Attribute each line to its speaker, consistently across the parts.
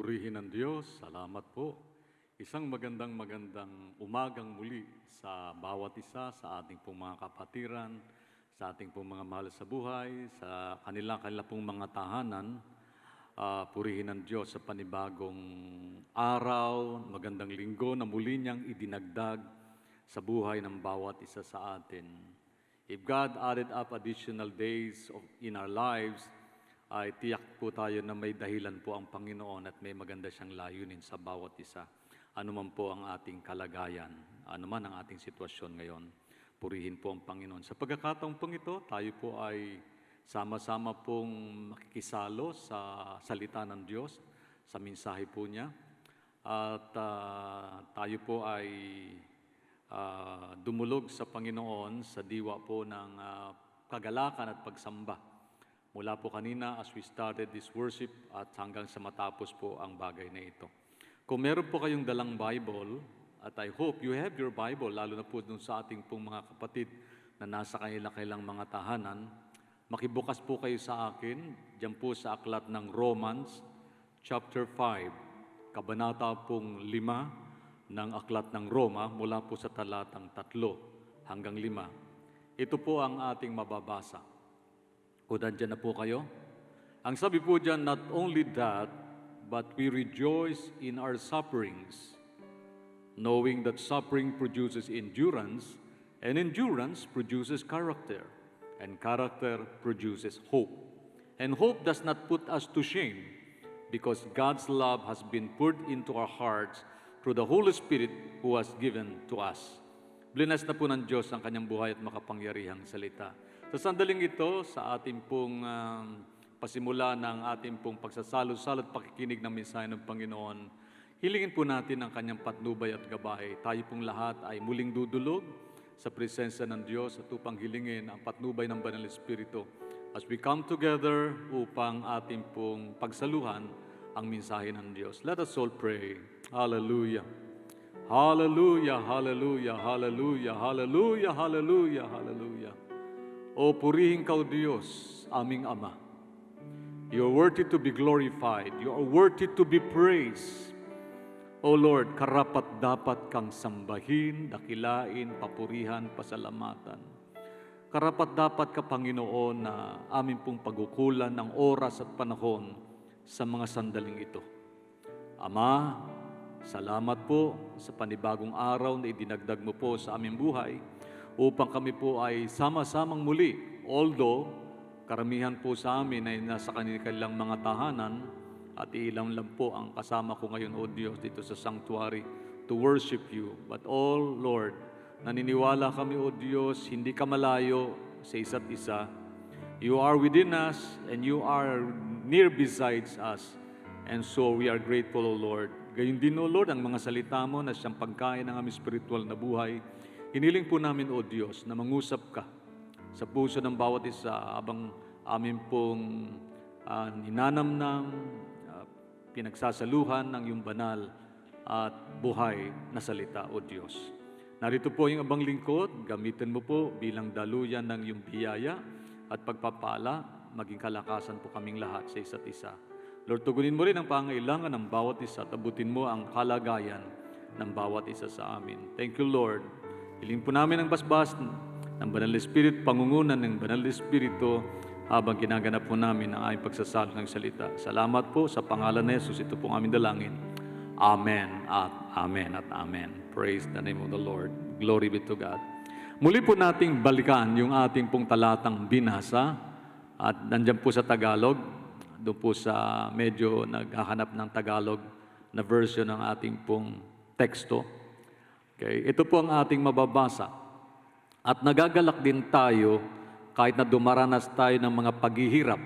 Speaker 1: Purihin ng Diyos, salamat po. Isang magandang umagang muli sa bawat isa, sa ating pong mga kapatiran, sa ating pong mga mahal sa buhay, sa kanila pong mga tahanan. Purihin ng Diyos sa panibagong araw, magandang linggo na muli niyang idinagdag sa buhay ng bawat isa sa atin. If God added up additional days in our lives, ay tiyak po tayo na may dahilan po ang Panginoon at may maganda siyang layunin sa bawat isa. Ano man po ang ating kalagayan, ano man ang ating sitwasyon ngayon, purihin po ang Panginoon. Sa pagkakataong pong ito, tayo po ay sama-sama pong makikisalo sa salita ng Diyos, sa mensahe po niya. At tayo po ay dumulog sa Panginoon sa diwa po ng kagalakan at pagsamba. Mula po kanina as we started this worship at hanggang sa matapos po ang bagay na ito. Kung meron po kayong dalang Bible, at I hope you have your Bible, lalo na po dun sa ating pong mga kapatid na nasa kanilang mga tahanan, makibukas po kayo sa akin, dyan po sa aklat ng Romans, chapter 5, kabanata pong 5 ng aklat ng Roma, mula po sa talatang 3 hanggang 5. Ito po ang ating mababasa. Kung nandyan na po kayo. Ang sabi po dyan, not only that, but we rejoice in our sufferings, knowing that suffering produces endurance, and endurance produces character, and character produces hope. And hope does not put us to shame, because God's love has been poured into our hearts through the Holy Spirit who was given to us. Blinas na po ng Diyos ang kanyang buhay at makapangyarihang salita. Sa sandaling ito, sa ating pong pasimula ng ating pong pagsasalo-salo at pakikinig ng mensahe ng Panginoon, hilingin po natin ang kanyang patnubay at gabay. Tayo pong lahat ay muling dudulog sa presensya ng Diyos at upang hilingin ang patnubay ng Banal Espiritu as we come together upang ating pong pagsaluhan ang mensahe ng Diyos. Let us all pray. Hallelujah. Hallelujah, hallelujah, hallelujah, hallelujah, hallelujah, hallelujah. O purihin ka, O Diyos, aming Ama. You are worthy to be glorified. You are worthy to be praised. O Lord, karapat-dapat kang sambahin, dakilain, papurihan, pasalamatan. Karapat-dapat ka, Panginoon, na aming pong pagkukulan ng oras at panahon sa mga sandaling ito. Ama, salamat po sa panibagong araw na idinagdag mo po sa aming buhay upang kami po ay sama-samang muli. Although, karamihan po sa amin ay nasa kanilang mga tahanan at ilang lang po ang kasama ko ngayon, O Diyos, dito sa sanctuary to worship You. But all, Lord, naniniwala kami, O Diyos, hindi ka malayo sa isa't isa. You are within us and You are near besides us. And so we are grateful, O Lord. Gayun din, O Lord, ang mga salita mo na siyang pagkain ng aming spiritual na buhay. Hiniling po namin, O Diyos, na mangusap ka sa puso ng bawat isa habang amin pong ninanamnam, pinagsasaluhan ng iyong banal at buhay na salita, O Diyos. Narito po yung abang lingkod, gamitin mo po bilang daluyan ng iyong biyaya at pagpapala, maging kalakasan po kaming lahat sa isa't isa. Lord, tugunin mo rin ang pangailangan ng bawat isa at abutin mo ang kalagayan ng bawat isa sa amin. Thank you, Lord. Hiling po namin ang basbas ng Banal Espiritu, pangungunan ng Banal Espiritu habang ginaganap po namin ang aming pagsasalo ng salita. Salamat po sa pangalan ni Jesus. Ito pong aming dalangin. Amen at amen at amen. Praise the name of the Lord. Glory be to God. Muli po nating balikan yung ating pong talatang binasa at nandyan po sa Tagalog. Doon po sa medyo naghahanap ng Tagalog na version ng ating pong teksto. Okay, ito po ang ating mababasa. At nagagalak din tayo kahit na dumaranas tayo ng mga paghihirap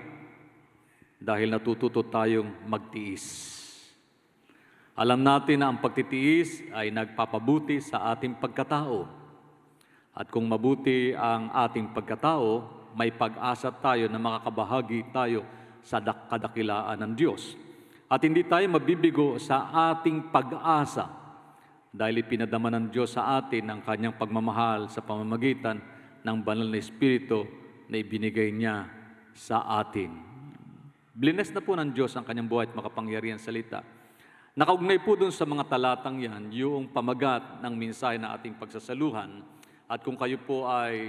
Speaker 1: dahil natututo tayong magtiis. Alam natin na ang pagtitiis ay nagpapabuti sa ating pagkatao. At kung mabuti ang ating pagkatao, may pag-asa tayo na makakabahagi tayo sa kadakilaan ng Diyos. At hindi tayo mabibigo sa ating pag-asa dahil ipinadama ng Diyos sa atin ang kanyang pagmamahal sa pamamagitan ng banal na Espiritu na ibinigay niya sa atin. Blines na po ng Diyos ang kanyang buhay at makapangyarihan salita. Nakaugnay po dun sa mga talatang yan, yung pamagat ng mensahe na ating pagsasaluhan. At kung kayo po ay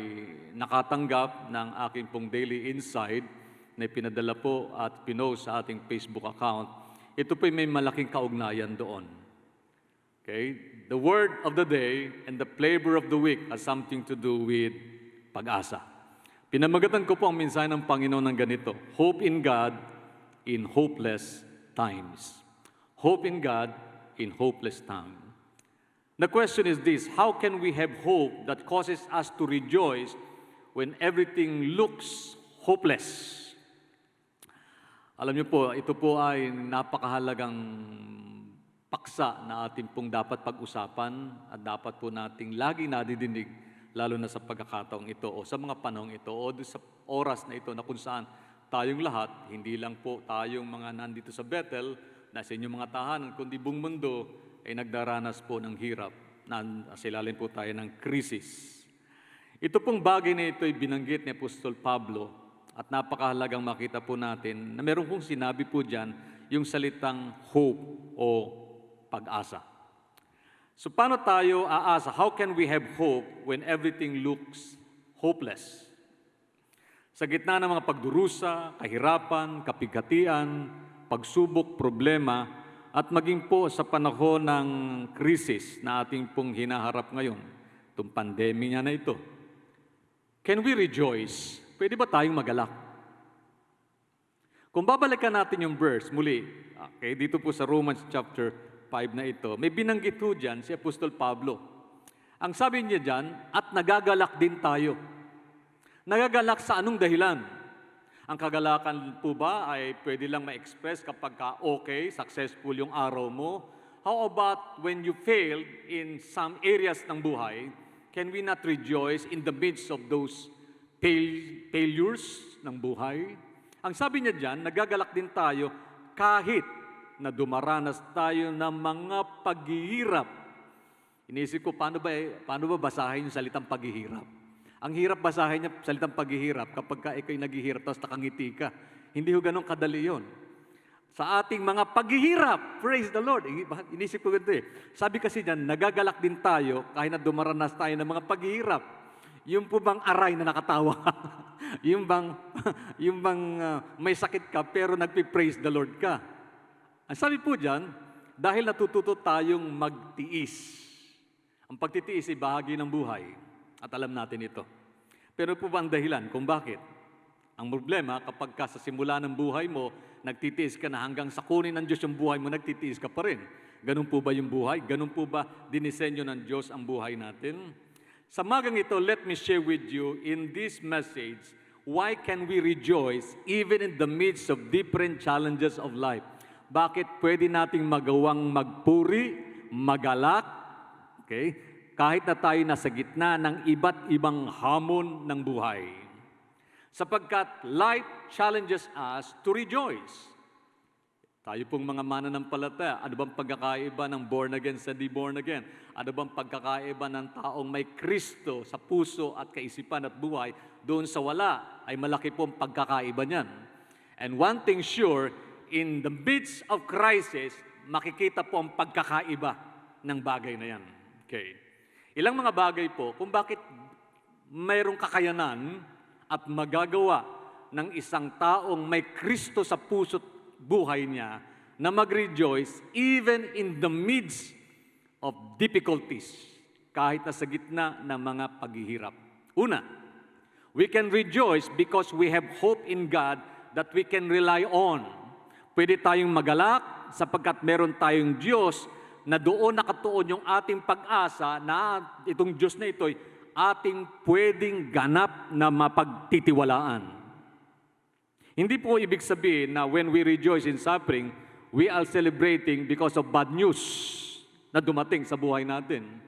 Speaker 1: nakatanggap ng aking pong daily insight na pinadala po at pinost sa ating Facebook account, ito po may malaking kaugnayan doon. Okay? The word of the day and the flavor of the week has something to do with pag-asa. Pinamagatan ko po ang mensahe ng Panginoon ng ganito, hope in God in hopeless times. Hope in God in hopeless time. The question is this, how can we have hope that causes us to rejoice when everything looks hopeless? Alam niyo po, ito po ay napakahalagang paksa na ating pong dapat pag-usapan at dapat po nating lagi nadidinig, lalo na sa pagkakataong ito o sa mga panahong ito o sa oras na ito na kung saan tayong lahat, hindi lang po tayong mga nandito sa Bethel, nasa inyong mga tahanan, kundi buong mundo ay nagdaranas po ng hirap. Nasilalim po tayo ng krisis. Ito pong bagay na ito ay binanggit ni Apostol Pablo at napakahalagang makita po natin na meron pong sinabi po dyan yung salitang hope o pag-asa. So paano tayo aasa? How can we have hope when everything looks hopeless? Sa gitna ng mga pagdurusa, kahirapan, kapigatian, pagsubok, problema, at maging po sa panahon ng krisis na ating pong hinaharap ngayon, itong pandemya na ito. Can we rejoice? Pwede ba tayong magalak? Kung babalikan natin yung verse, muli, okay, dito po sa Romans chapter 5 na ito, may binanggit po dyan si Apostol Pablo. Ang sabi niya dyan, at nagagalak din tayo. Nagagalak sa anong dahilan? Ang kagalakan po ba ay pwede lang ma-express kapag okay, successful yung araw mo? How about when you failed in some areas ng buhay? Can we not rejoice in the midst of those failures ng buhay? Ang sabi niya dyan, nagagalak din tayo kahit na dumaranas tayo ng mga paghihirap. Inisip ko, paano ba basahin yung salitang paghihirap? Ang hirap basahin niya salitang paghihirap kapag ka ikaw'y naghihirap tapos nakangiti ka. Hindi ho ganun kadali yun. Sa ating mga paghihirap, praise the Lord. Inisip ko ganito eh. Sabi kasi dyan, nagagalak din tayo kahit na dumaranas tayo ng mga paghihirap. Yung po bang aray na nakatawa? yung bang may sakit ka pero nagpi-praise the Lord ka? Ang sabi po dyan, dahil natututo tayong magtiis. Ang pagtitiis ay bahagi ng buhay. At alam natin ito. Pero po ba ang dahilan kung bakit? Ang problema, kapag ka sa simula ng buhay mo, nagtitiis ka na hanggang sa kunin ng Diyos yung buhay mo, nagtitiis ka pa rin. Ganun po ba yung buhay? Ganun po ba dinisenyo ng Diyos ang buhay natin? Sa magang ito, let me share with you in this message, why can we rejoice even in the midst of different challenges of life? Bakit pwede nating magawang magpuri, magalak, okay? Kahit na tayo nasa gitna ng iba't ibang hamon ng buhay. Sapagkat life challenges us to rejoice. Tayo pong mga mananampalataya, ano bang pagkakaiba ng born again sa di born again? Ano bang pagkakaiba ng taong may Kristo sa puso at kaisipan at buhay? Doon sa wala ay malaki pong pagkakaiba niyan. And one thing sure, in the midst of crisis, makikita po ang pagkakaiba ng bagay na yan. Okay. Ilang mga bagay po kung bakit mayroong kakayanan at magagawa ng isang taong may Kristo sa puso't buhay niya na mag-rejoice even in the midst of difficulties, kahit na sa gitna ng mga paghihirap. Una, we can rejoice because we have hope in God that we can rely on. Pwede tayong magalak sapagkat meron tayong Diyos na doon nakatuon yung ating pag-asa na itong Diyos na ito'y ating pwedeng ganap na mapagtitiwalaan. Hindi po ibig sabihin na when we rejoice in suffering, we are celebrating because of bad news na dumating sa buhay natin.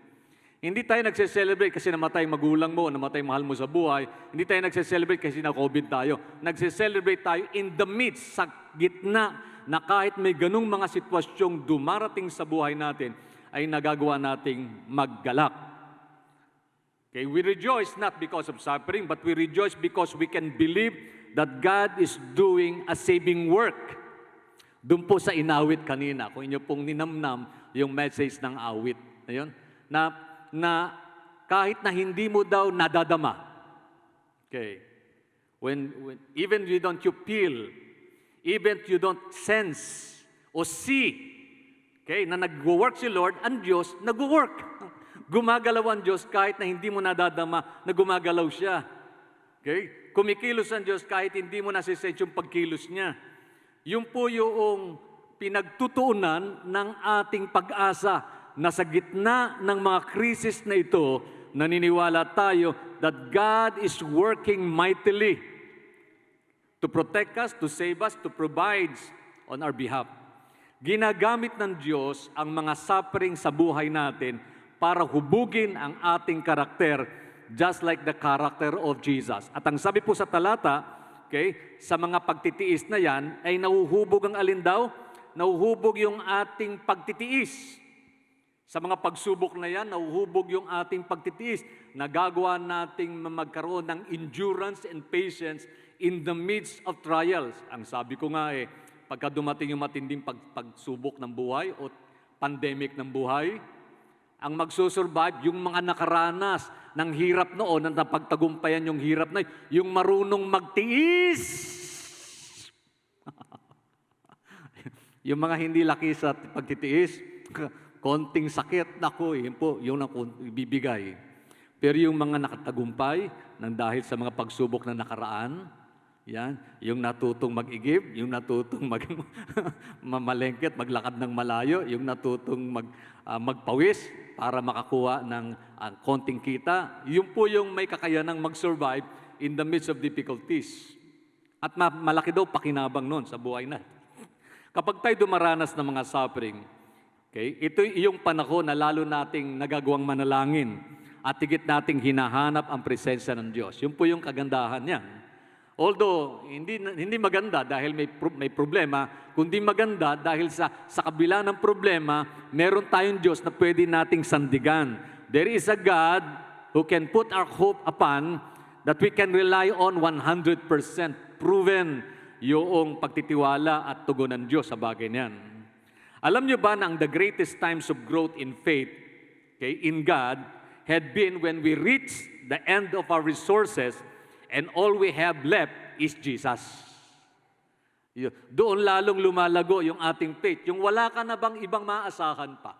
Speaker 1: Hindi tayo nagse-celebrate kasi namatay magulang mo, namatay mahal mo sa buhay. Hindi tayo nagse-celebrate kasi na-COVID tayo. Nagse-celebrate tayo in the midst, sa gitna, na kahit may ganung mga sitwasyong dumarating sa buhay natin, ay nagagawa nating maggalak. Okay, we rejoice not because of suffering, but we rejoice because we can believe that God is doing a saving work. Doon po sa inawit kanina, kung inyo pong ninamnam yung message ng awit, ayun, na kahit na hindi mo daw nadadama, okay, when even you don't you feel, even you don't sense o see, okay, na nag-work si Lord, ang Diyos nag-work. Gumagalaw ang Diyos kahit na hindi mo nadadama na gumagalaw siya. Okay? Kumikilos ang Diyos kahit hindi mo nasisense yung pagkilos niya. Yun po yung pinagtutuunan ng ating pag-asa na sa gitna ng mga krisis na ito, naniniwala tayo that God is working mightily to protect us, to save us, to provide on our behalf. Ginagamit ng Diyos ang mga suffering sa buhay natin para hubugin ang ating karakter, just like the character of Jesus. At ang sabi po sa talata, okay, sa mga pagtitiis na yan, ay nauhubog ang alin daw? Nauhubog yung ating pagtitiis. Sa mga pagsubok na yan, nauhubog yung ating pagtitiis. Nagagawa nating magkaroon ng endurance and patience in the midst of trials. Ang sabi ko nga pagka dumating yung matinding pagsubok ng buhay o pandemic ng buhay, ang magsusurvive, yung mga nakaranas ng hirap noon, ang napagtagumpayan yung hirap na yung marunong magtiis. Yung mga hindi laki sa pagtitiis, konting sakit, naku, yun po, yung ibibigay. Pero yung mga nakatagumpay, nang dahil sa mga pagsubok na nakaraan, yan, yung natutong mag-igib, yung natutong mamalengket, maglakad ng malayo, yung natutong magpawis para makakuha ng konting kita, yun po yung may kakayanang mag-survive in the midst of difficulties. At malaki daw pakinabang nun sa buhay na. Kapag tayo dumaranas ng mga suffering, okay, ito yung panahon na lalo nating nagagawang manalangin at higit nating hinahanap ang presensya ng Diyos. Yun po yung kagandahan niya. Although, hindi maganda dahil may problema, kundi maganda dahil sa kabila ng problema, meron tayong Diyos na pwede nating sandigan. There is a God who can put our hope upon that we can rely on 100%. Proven yung pagtitiwala at tugon ng Diyos sa bagay niyan. Alam niyo ba na ang the greatest times of growth in faith, okay, in God had been when we reached the end of our resources and all we have left is Jesus. Doon lalong lumalago yung ating faith. Yung wala ka na bang ibang maaasahan pa.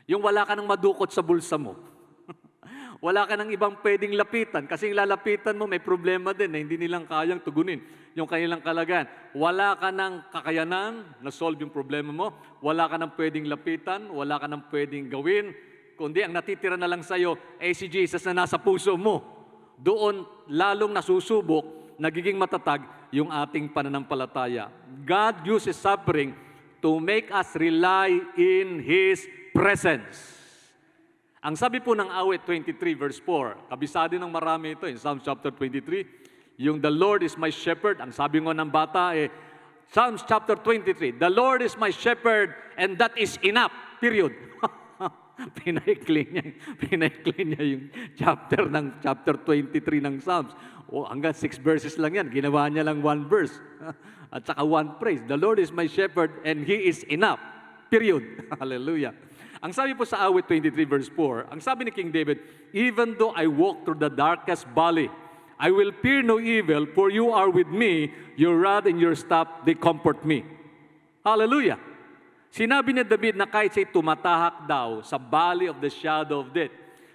Speaker 1: Yung wala ka nang madukot sa bulsa mo. Wala ka nang ibang pwedeng lapitan. Kasi yung lalapitan mo, may problema din na hindi nilang kayang tugunin yung kanilang kalagayan. Wala ka nang kakayanan na solve yung problema mo. Wala ka nang pwedeng lapitan. Wala ka nang pwedeng gawin. Kundi ang natitira na lang sa'yo ay si Jesus na nasa puso mo. Doon lalong nasusubok, nagiging matatag yung ating pananampalataya. God uses suffering to make us rely in His presence. Ang sabi po ng awit 23 verse 4, kabisado ng marami ito in Psalms chapter 23, yung the Lord is my shepherd, ang sabi ngo ng bata Psalms chapter 23, the Lord is my shepherd and that is enough, period. Pinaikli niya yung chapter 23 ng Psalms. Hanggang 6 verses lang yan, ginawa niya lang 1 verse. At saka 1 praise, the Lord is my shepherd and He is enough, period. Hallelujah. Ang sabi po sa awit 23 verse 4, ang sabi ni King David, even though I walk through the darkest valley, I will fear no evil, for you are with me, your rod and your staff, they comfort me. Hallelujah. Sinabi ni David na kahit siya'y tumatahak daw sa valley of the shadow of death,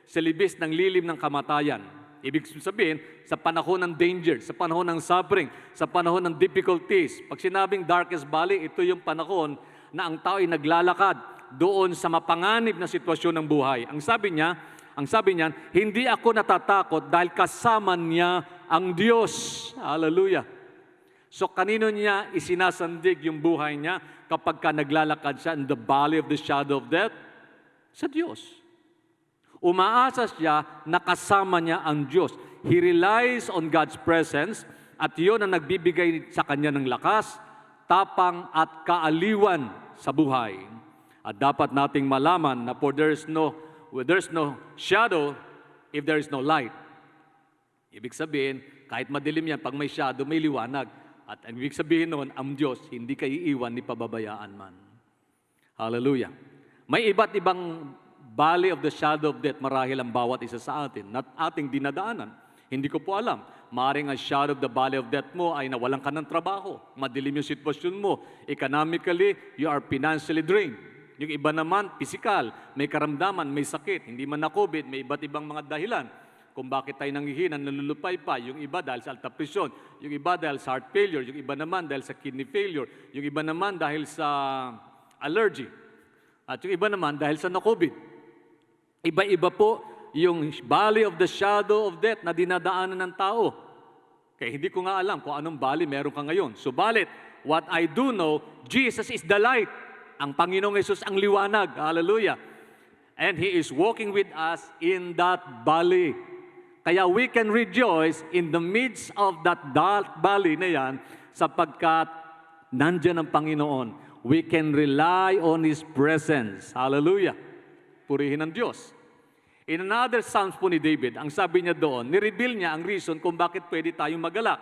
Speaker 1: sa libis ng lilim ng kamatayan. Ibig sabihin, sa panahon ng danger, sa panahon ng suffering, sa panahon ng difficulties. Pag sinabing darkest valley, ito yung panahon na ang tao ay naglalakad doon sa mapanganib na sitwasyon ng buhay. Ang sabi niya, hindi ako natatakot dahil kasama niya ang Diyos. Hallelujah. So kanino niya isinasandig yung buhay niya kapag ka naglalakad siya in the valley of the shadow of death? Sa Diyos. Umaasa siya na kasama niya ang Diyos. He relies on God's presence at yun ang nagbibigay sa kanya ng lakas, tapang at kaaliwan sa buhay. At dapat nating malaman na there's no shadow if there is no light. Ibig sabihin, kahit madilim yan, pag may shadow, may liwanag. At ang ibig sabihin noon, ang Diyos hindi kayo iiwan ni pababayaan man. Hallelujah. May iba't ibang valley of the shadow of death marahil ang bawat isa sa atin na ating dinadaanan. Hindi ko po alam. Maaring ang shadow of the valley of death mo ay nawalan ka ng trabaho. Madilim yung sitwasyon mo. Economically, you are financially drained. Yung iba naman, physical, may karamdaman, may sakit. Hindi man na COVID, may iba't ibang mga dahilan kung bakit tayo nangihinan, nalulupay pa. Yung iba dahil sa alta presyon, yung iba dahil sa heart failure, yung iba naman dahil sa kidney failure, yung iba naman dahil sa allergy, at yung iba naman dahil sa na-COVID. Iba-iba po yung valley of the shadow of death na dinadaanan ng tao. Kaya hindi ko nga alam kung anong valley meron ka ngayon. Subalit, what I do know, Jesus is the light. Ang Panginoong Yesus ang liwanag. Hallelujah. And He is walking with us in that valley. Kaya we can rejoice in the midst of that dark valley na yan sapagkat nandyan ang Panginoon. We can rely on His presence. Hallelujah. Purihin ang Diyos. In another Psalms po ni David, ang sabi niya doon, nireveal niya ang reason kung bakit pwede tayong magalak.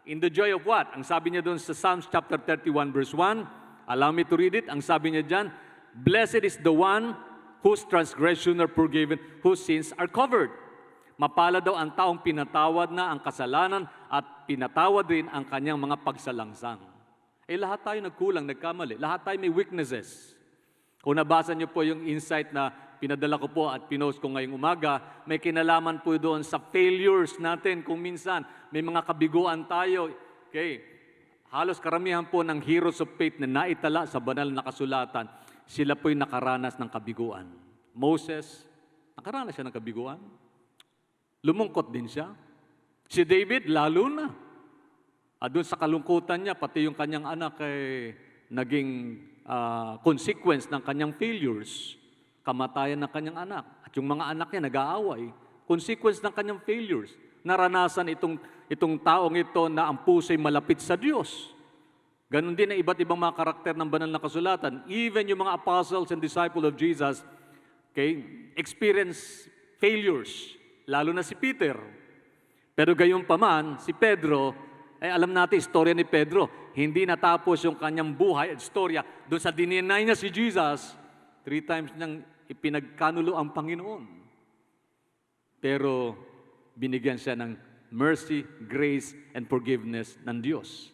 Speaker 1: In the joy of what? Ang sabi niya doon sa Psalms chapter 31 verse 1, allow me to read it. Ang sabi niya dyan, blessed is the one whose transgressions are forgiven, whose sins are covered. Mapalad daw ang taong pinatawad na ang kasalanan at pinatawad rin ang kanyang mga pagsalangsang. Lahat tayo nagkulang, nagkamali. Lahat tayo may weaknesses. Kung nabasa niyo po yung insight na pinadala ko po at pinost ko ngayong umaga, may kinalaman po doon sa failures natin. Kung minsan may mga kabiguan tayo. Okay. Halos karamihan po ng heroes of faith na naitala sa banal na kasulatan, sila po'y nakaranas ng kabiguan. Moses, nakaranas siya ng kabiguan. Lumungkot din siya. Si David, lalo na. At doon sa kalungkutan niya, pati yung kanyang anak ay naging consequence ng kanyang failures. Kamatayan ng kanyang anak. At yung mga anak niya nag-aaway. Consequence ng kanyang failures. Naranasan itong taong ito na ang puso'y malapit sa Diyos. Ganon din ang iba't ibang mga karakter ng banal na kasulatan. Even yung mga apostles and disciples of Jesus, okay, experience failures. Lalo na si Peter. Pero gayon pa man, si Pedro, alam natin, istorya ni Pedro, hindi natapos yung kanyang buhay at istorya. Doon sa dininay niya si Jesus, 3 times niyang ipinagkanulo ang Panginoon. Pero binigyan siya ng mercy, grace, and forgiveness ng Diyos.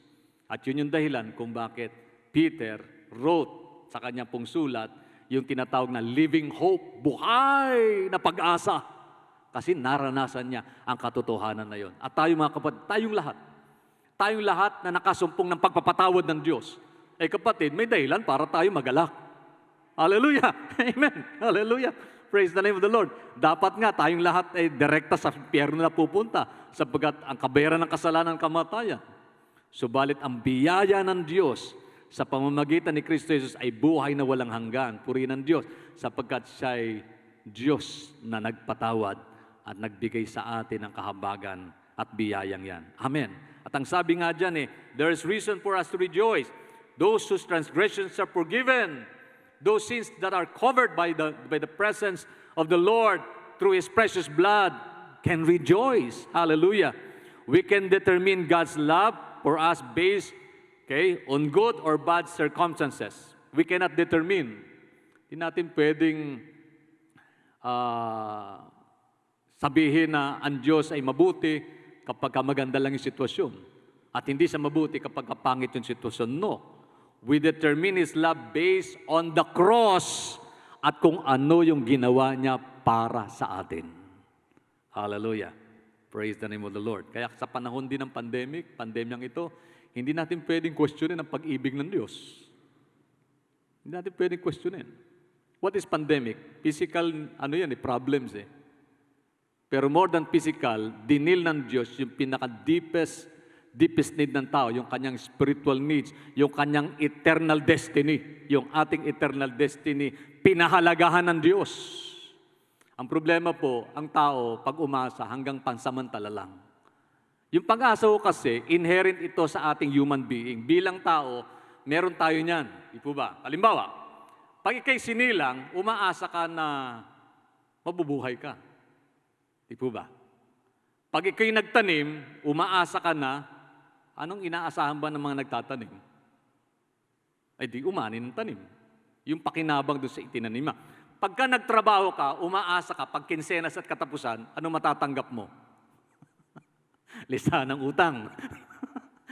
Speaker 1: At yun yung dahilan kung bakit Peter wrote sa kanyang pong sulat yung tinatawag na living hope, buhay na pag-asa. Kasi naranasan niya ang katotohanan na yon. At tayo mga kapatid, tayong lahat na nakasumpong ng pagpapatawad ng Diyos. Kapatid, may dahilan para tayo magalak. Hallelujah! Amen! Hallelujah! Praise the name of the Lord. Dapat nga tayong lahat ay direkta sa impyerno na pupunta sapagkat ang kabayaran ng kasalanan kamatayan. Subalit ang biyaya ng Diyos sa pamamagitan ni Kristo Jesus ay buhay na walang hanggan. Purihin ng Diyos sapagkat siya ay Diyos na nagpatawad at nagbigay sa atin ng kahabagan at biyayang yan. Amen. At ang sabi nga dyan there is reason for us to rejoice. Those whose transgressions are forgiven, those sins that are covered by the presence of the Lord through His precious blood can rejoice. Hallelujah. We can determine God's love for us based on good or bad circumstances. We cannot determine. Hindi natin pwedeng sabihin na ang Diyos ay mabuti kapag maganda lang yung sitwasyon. At hindi siya mabuti kapag pangit yung sitwasyon. No. We determine His love based on the cross at kung ano yung ginawa niya para sa atin. Hallelujah. Praise the name of the Lord. Kaya sa panahon din ng pandemyang ito, hindi natin pwedeng questionin ang pag-ibig ng Diyos. Hindi natin pwedeng questionin. What is pandemic? Physical, problems Pero more than physical, dinil ng Diyos yung pinaka-deepest need ng tao, yung kanyang spiritual needs, yung kanyang eternal destiny, yung ating eternal destiny, pinahalagahan ng Diyos. Ang problema po, ang tao, pag umasa, hanggang pansamantala lang. Yung pag-asa ko kasi, inherent ito sa ating human being. Bilang tao, meron tayo niyan. Di po ba? Halimbawa, pag ikay sinilang, umaasa ka na mabubuhay ka. Di po ba? Pag ikay nagtanim, umaasa ka na Anong inaasahan ba ng mga nagtatanim? Ay di umanin ng tanim. Yung pakinabang doon sa itinanim. Pagka nagtrabaho ka, umaasa ka, pag kinsenas at katapusan, ano matatanggap mo? Listahan ng utang.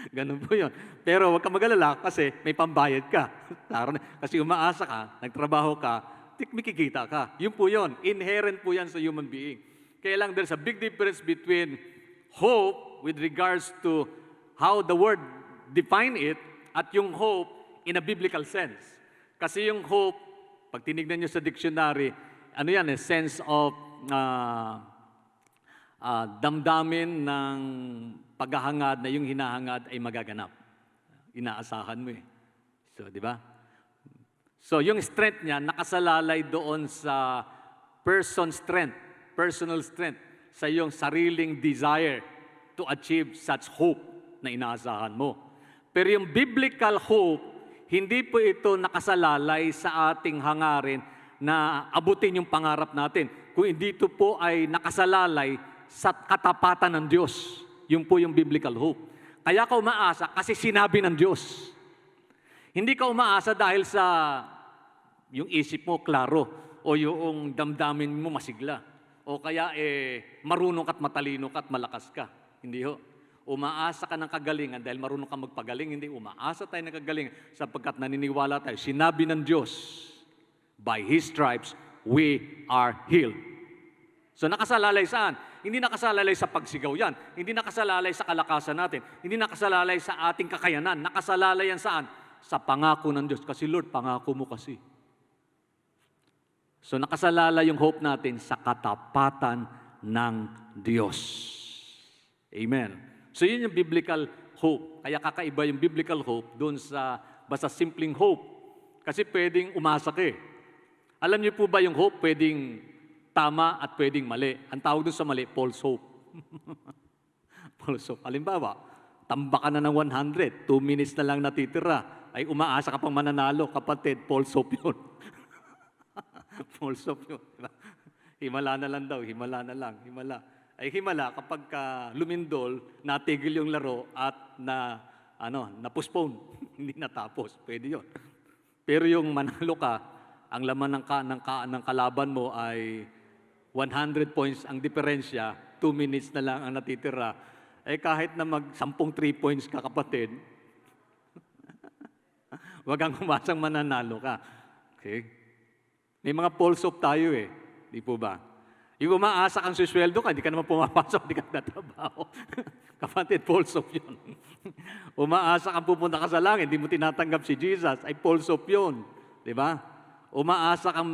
Speaker 1: Ganun po yun. Pero huwag ka mag-alala kasi may pambayad ka. Kasi umaasa ka, nagtrabaho ka, mikikita ka. Yun po yun. Inherent po yan sa human being. Kaya lang there's a big difference between hope with regards to how the word define it at yung hope in a biblical sense. Kasi yung hope, pag tinignan nyo sa dictionary, ano yan, a sense of damdamin ng paghahangad na yung hinahangad ay magaganap. Inaasahan mo eh. So, di ba? So, yung strength niya, nakasalalay doon sa personal strength, sa iyong sariling desire to achieve such hope na inaasahan mo. Pero yung biblical hope, hindi po ito nakasalalay sa ating hangarin na abutin yung pangarap natin. Kung hindi ito po ay nakasalalay sa katapatan ng Diyos. Yung po yung biblical hope. Kaya ka umaasa kasi sinabi ng Diyos. Hindi ka umaasa dahil sa yung isip mo klaro o yung damdamin mo masigla. O kaya marunong ka't matalino ka't malakas ka. Hindi ho. Umaasa ka ng kagalingan dahil marunong ka magpagaling. Hindi, umaasa tayo ng kagalingan sapagkat naniniwala tayo. Sinabi ng Diyos, by His stripes, we are healed. So nakasalalay saan? Hindi nakasalalay sa pagsigaw yan. Hindi nakasalalay sa kalakasan natin. Hindi nakasalalay sa ating kakayanan. Nakasalalay yan saan? Sa pangako ng Diyos. Kasi Lord, pangako mo kasi. So nakasalalay yung hope natin sa katapatan ng Diyos. Amen. So yun yung biblical hope. Kaya kakaiba yung biblical hope doon sa basta simpleng hope. Kasi pwedeng umasa ka eh. Alam niyo po ba yung hope pwedeng tama at pwedeng mali? Ang tawag doon sa mali, false hope. False hope. Halimbawa, tamba ka na ng 100, 2 minutes na lang natitira, ay umaasa ka pang mananalo, kapatid, false hope yun. False hope yun. Himala na lang daw, himala na lang, himala. Ay himala kapag lumindol, natigil yung laro at na-postpone. Hindi natapos. Pwede yun. Pero yung manalo ka, ang laman ng kalaban mo ay 100 points ang diferensya, 2 minutes na lang ang natitira. Kahit na mag-10 3 points ka, kapatid, wag kang umasang mananalo ka. Okay? May mga false hope tayo eh. Di po ba? Yung umaasa kang susweldo ka, hindi ka naman pumapasok, hindi ka natatrabaho. Kapatid, false hope yun. Umaasa kang pupunta ka sa langit, hindi mo tinatanggap si Jesus, ay false hope yun. Di ba? Umaasa kang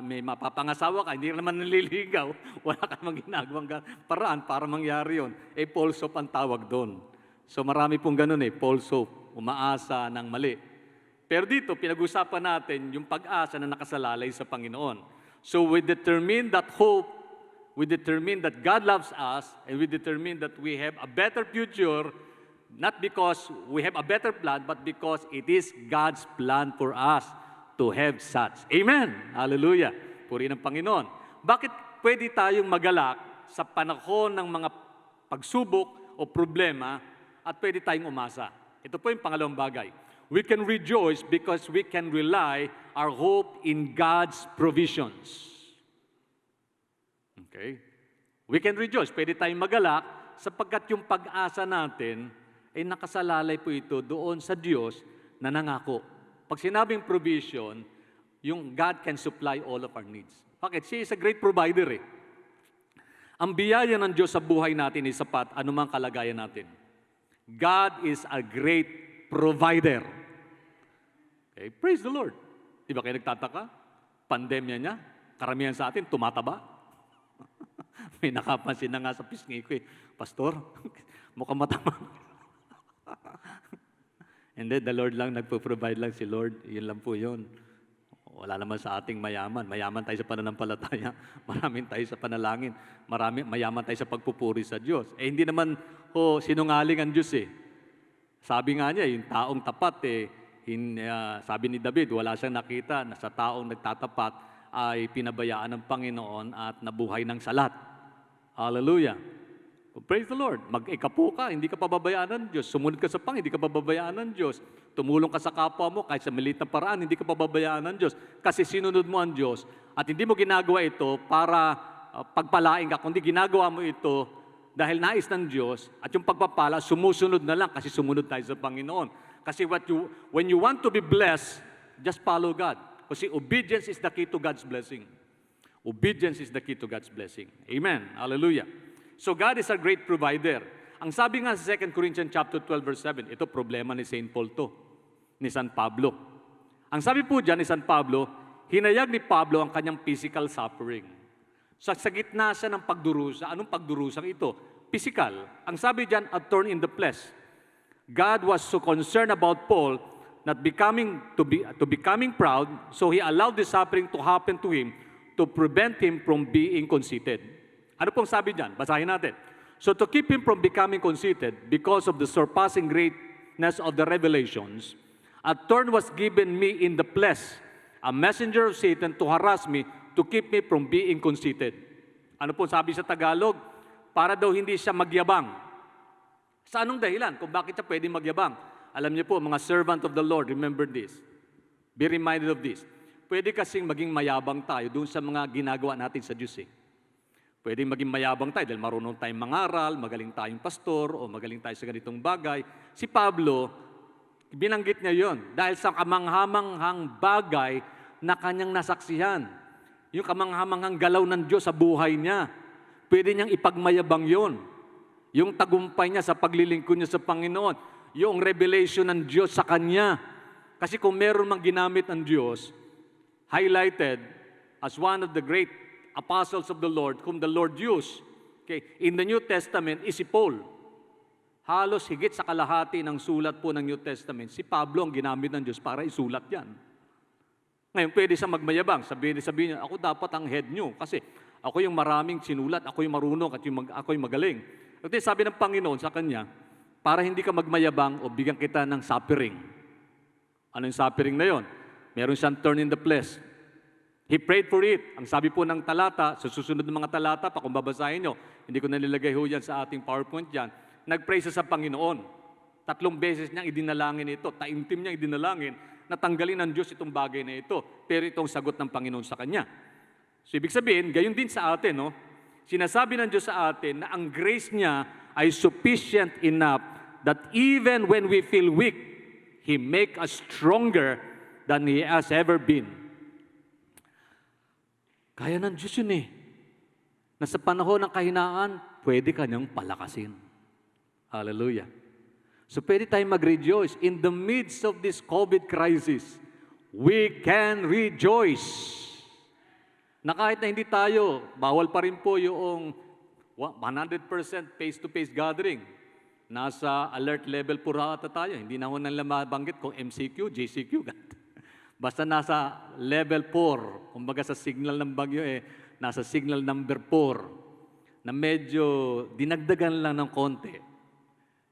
Speaker 1: may mapapangasawa ka, hindi ka naman naliligaw, wala ka namang ginagawang paraan para mangyari yun. False hope ang tawag doon. So marami pong ganun false hope, umaasa ng mali. Pero dito, pinag-usapan natin yung pag-asa na nakasalalay sa Panginoon. So we determine that hope, we determine that God loves us, and we determine that we have a better future, not because we have a better plan, but because it is God's plan for us to have such. Amen! Hallelujah! Purihin ng Panginoon. Bakit pwede tayong magalak sa panahon ng mga pagsubok o problema at pwede tayong umasa? Ito po yung pangalawang bagay. We can rejoice because we can rely our hope in God's provisions. Okay? We can rejoice. Pwede tayong magalak sapagkat yung pag-asa natin ay nakasalalay po ito doon sa Diyos na nangako. Pag sinabing provision, yung God can supply all of our needs. Bakit? She is a great provider eh. Ang biyaya ng Diyos sa buhay natin ay sapat anumang kalagayan natin. God is a great provider. Okay, praise the Lord. Di ba kayo nagtataka? Pandemya niya, karamihan sa atin, tumataba. May nakapansin na nga sa pisngi ko Pastor, mukhang matama. And then the Lord lang, nagpo-provide lang si Lord. Yun lang po yun. Wala naman sa ating mayaman. Mayaman tayo sa pananampalataya. Maraming tayo sa panalangin. Mayaman tayo sa pagpupuri sa Diyos. Hindi naman sinungaling ang Diyos eh. Sabi nga niya, yung taong tapat sabi ni David, wala siyang nakita na sa taong nagtatapat ay pinabayaan ng Panginoon at nabuhay ng salat. Hallelujah. Praise the Lord. Mag-ikapo ka, hindi ka pababayaan ng Diyos. Sumunod ka sa hindi ka pababayaan ng Diyos. Tumulong ka sa kapwa mo kahit sa maliit na paraan, hindi ka pababayaan ng Diyos. Kasi sinunod mo ang Diyos at hindi mo ginagawa ito para pagpalain ka, kundi ginagawa mo ito dahil nais ng Diyos at yung pagpapala, sumusunod na lang kasi sumunod tayo sa Panginoon. Kasi when you want to be blessed, just follow God. Kasi obedience is the key to God's blessing. Obedience is the key to God's blessing. Amen. Hallelujah. So God is a great provider. Ang sabi nga sa 2 Corinthians chapter 12 verse 7, ito problema ni St. Paul to, ni San Pablo. Ang sabi po dyan ni San Pablo, hinayag ni Pablo ang kanyang physical suffering. Sa gitna siya ng pagdurusa. Anong pagdurusang ito? Physical. Ang sabi dyan, a thorn in the flesh. God was so concerned about Paul not becoming proud, so He allowed the suffering to happen to him to prevent him from being conceited. Ano pong sabi dyan? Basahin natin. So to keep him from becoming conceited because of the surpassing greatness of the revelations, a thorn was given me in the flesh, a messenger of Satan to harass me, to keep me from being conceited. Ano po sabi sa Tagalog? Para daw hindi siya magyabang. Sa anong dahilan? Kung bakit siya pwede magyabang? Alam niyo po, mga servant of the Lord, remember this. Be reminded of this. Pwede kasing maging mayabang tayo doon sa mga ginagawa natin sa Diyos eh. Pwede maging mayabang tayo dahil marunong tayong mangaral, magaling tayong pastor, o magaling tayo sa ganitong bagay. Si Pablo, binanggit niya yon dahil sa kamanghamanghang bagay na kanyang nasaksihan. Yung kamanghamanghang galaw ng Diyos sa buhay niya. Pwede niyang ipagmayabang yon. Yung tagumpay niya sa paglilingkod niya sa Panginoon. Yung revelation ng Diyos sa kanya. Kasi kung meron mang ginamit ng Diyos, highlighted as one of the great apostles of the Lord, whom the Lord used, okay, in the New Testament is si Paul. Halos higit sa kalahati ng sulat po ng New Testament, si Pablo ang ginamit ng Diyos para isulat yan. Ngayon, pwede siya magmayabang. Sabihin niya, ako dapat ang head nyo kasi ako yung maraming sinulat, ako yung marunong at ako yung magaling. At sabi ng Panginoon sa kanya, para hindi ka magmayabang o bigyan kita ng suffering. Ano yung suffering na yon? Meron siyang thorn in the flesh. He prayed for it. Ang sabi po ng talata, sa susunod ng mga talata, kung babasahin nyo, hindi ko nilagay ho yan sa ating PowerPoint dyan, nag-pray siya sa Panginoon. 3 beses niyang idinalangin ito, taimtim niyang idinalangin, natanggalin ng Diyos itong bagay na ito, pero itong sagot ng Panginoon sa kanya. So ibig sabihin, gayon din sa atin, no? Sinasabi ng Diyos sa atin na ang grace niya ay sufficient enough that even when we feel weak, He make us stronger than He has ever been. Kaya ng Diyos yun eh. Na sa panahon ng kahinaan, pwede kanyang palakasin. Hallelujah. So pwede tayong mag-rejoice. In the midst of this COVID crisis, we can rejoice. Na kahit na hindi tayo, bawal pa rin po yung 100% face-to-face gathering. Nasa alert level po rata tayo. Hindi na ho nang mabanggit kung MCQ, JCQ. Basta nasa level 4, kumbaga sa signal ng bagyo nasa signal number 4, na medyo dinagdagan lang ng konti.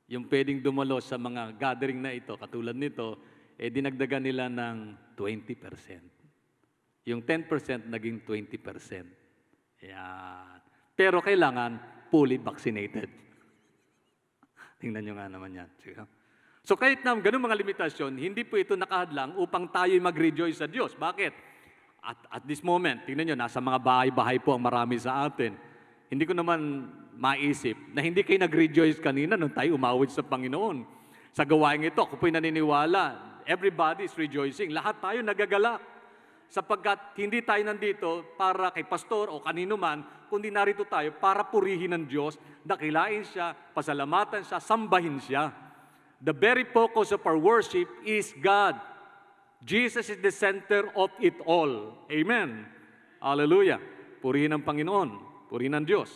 Speaker 1: Yung pwedeng dumalo sa mga gathering na ito, katulad nito, dinagdagan nila ng 20%. Yung 10% naging 20%. Yan. Pero kailangan fully vaccinated. Tingnan nyo nga naman yan. So kahit na ganun mga limitasyon, hindi po ito nakahadlang upang tayo mag-rejoice sa Diyos. Bakit? At this moment, tingnan nyo, nasa mga bahay-bahay po ang marami sa atin. Hindi ko naman maisip na hindi kayo nag-rejoice kanina nung tayo umawit sa Panginoon. Sa gawain ito, ako po'y naniniwala, everybody is rejoicing. Lahat tayo nagagalak. Sapagkat hindi tayo nandito para kay pastor o kanino man, kundi narito tayo para purihin ng Diyos, dakilain siya, pasalamatan siya, sambahin siya. The very focus of our worship is God. Jesus is the center of it all. Amen. Hallelujah. Purihin ang Panginoon. Purihin ang Diyos.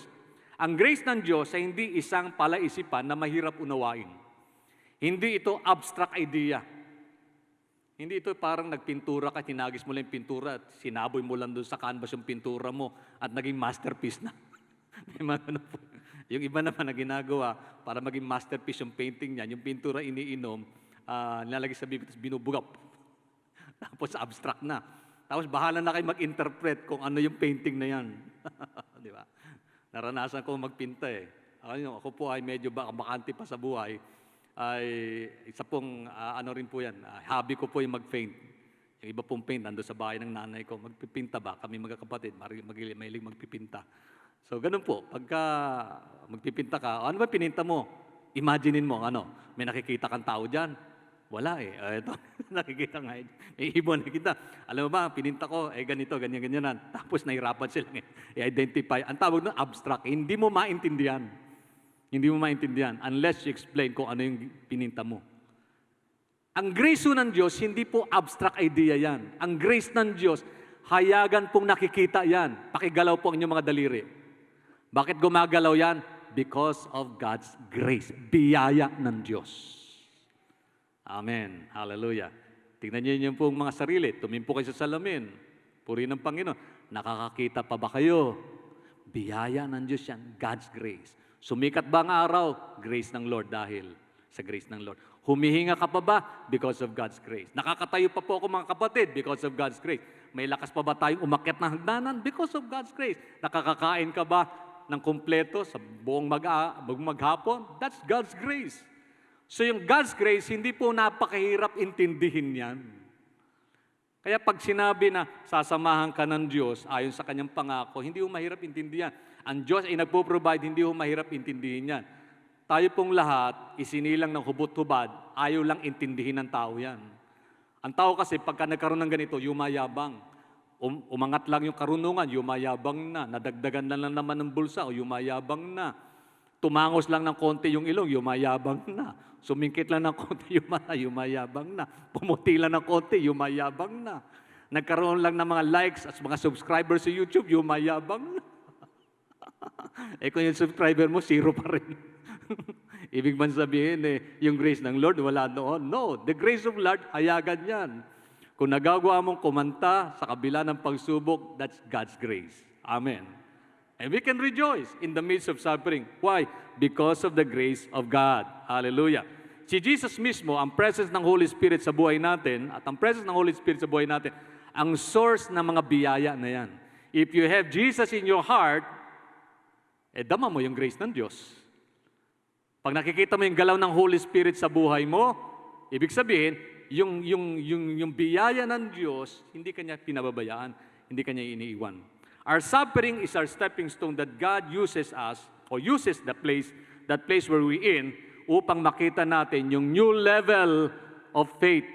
Speaker 1: Ang grace ng Diyos ay hindi isang palaisipan na mahirap unawain. Hindi ito abstract idea. Hindi ito parang nagpintura ka, tinagis mo lang yung pintura at sinaboy mo lang doon sa canvas yung pintura mo at naging masterpiece na. Yung iba naman na ginagawa para maging masterpiece yung painting niya, yung pintura iniinom, nilalagay sa bibig, tapos binubugap. Tapos abstract na. Tapos bahala na kayo mag-interpret kung ano yung painting na yan. Di ba? Naranasan ko magpinta eh. Ako po ay medyo bakante pa sa buhay. Ay isa pong ano rin po yan, hobby ko po yung mag-paint. Yung iba pong paint, nando sa bahay ng nanay ko, magpipinta ba? Kami magkakapatid, mahilig magpipinta. So ganun po, pagka magpipinta ka, ano ba pininta mo? Imaginein mo, may nakikita kang tao dyan. Wala eh. Ito, nakikita nga. May ibon nakikita. Alam mo ba, pininta ko, ganito, ganyan. Tapos nahirapan silang i-identify. Ang tawag doon, abstract. Hindi mo maintindihan. Hindi mo maintindihan unless you explain kung ano yung pininta mo. Ang grace ng Diyos, hindi po abstract idea yan. Ang grace ng Diyos, hayagan pong nakikita yan. Pakigalaw po ang inyong mga daliri. Bakit gumagalaw yan? Because of God's grace. Biyaya ng Diyos. Amen. Hallelujah. Tingnan niyo yung pong mga sarili. Tumimpo kayo sa salamin. Puri ng Panginoon. Nakakakita pa ba kayo? Biyaya ng Diyos yan. God's grace. Sumikat ba ang araw? Grace ng Lord dahil sa grace ng Lord. Humihinga ka pa ba? Because of God's grace. Nakakatayo pa po ako mga kapatid because of God's grace. May lakas pa ba tayong umakyat ng hagdanan? Because of God's grace. Nakakakain ka ba ng kumpleto sa buong maghapon? That's God's grace. So yung God's grace, hindi po napakahirap intindihin yan. Kaya pag sinabi na sasamahan ka ng Diyos ayon sa kanyang pangako, hindi mo mahirap intindihan. Ang Diyos ay nagpo-provide, hindi mo mahirap intindihin yan. Tayo pong lahat, isinilang ng hubot-hubad, ayaw lang intindihin ng tao yan. Ang tao kasi pagka nagkaroon ng ganito, yumayabang. Umangat lang yung karunungan, yumayabang na. Nadagdagan na lang naman ng bulsa, yumayabang na. Tumangos lang ng konti yung ilong, yumayabang na. Sumingkit lang ng konti, yumayabang na. Pumuti lang ng konti, yumayabang na. Nagkaroon lang ng mga likes at mga subscribers sa YouTube, yumayabang na. Kung yung subscriber mo, 0 pa rin. Ibig man sabihin, yung grace ng Lord, wala noon. No, the grace of Lord, hayagan yan. Kung nagagawa mong kumanta sa kabila ng pagsubok, that's God's grace. Amen. And we can rejoice in the midst of suffering. Why? Because of the grace of God. Hallelujah. Si Jesus mismo, ang presence ng Holy Spirit sa buhay natin, at ang presence ng Holy Spirit sa buhay natin, ang source ng mga biyaya na yan. If you have Jesus in your heart, dama mo yung grace ng Diyos. Pag nakikita mo yung galaw ng Holy Spirit sa buhay mo, ibig sabihin, yung biyaya ng Diyos, hindi kanya pinababayaan, hindi kanya iniiwan. Our suffering is our stepping stone that God uses us, or uses that place where we're in, upang makita natin yung new level of faith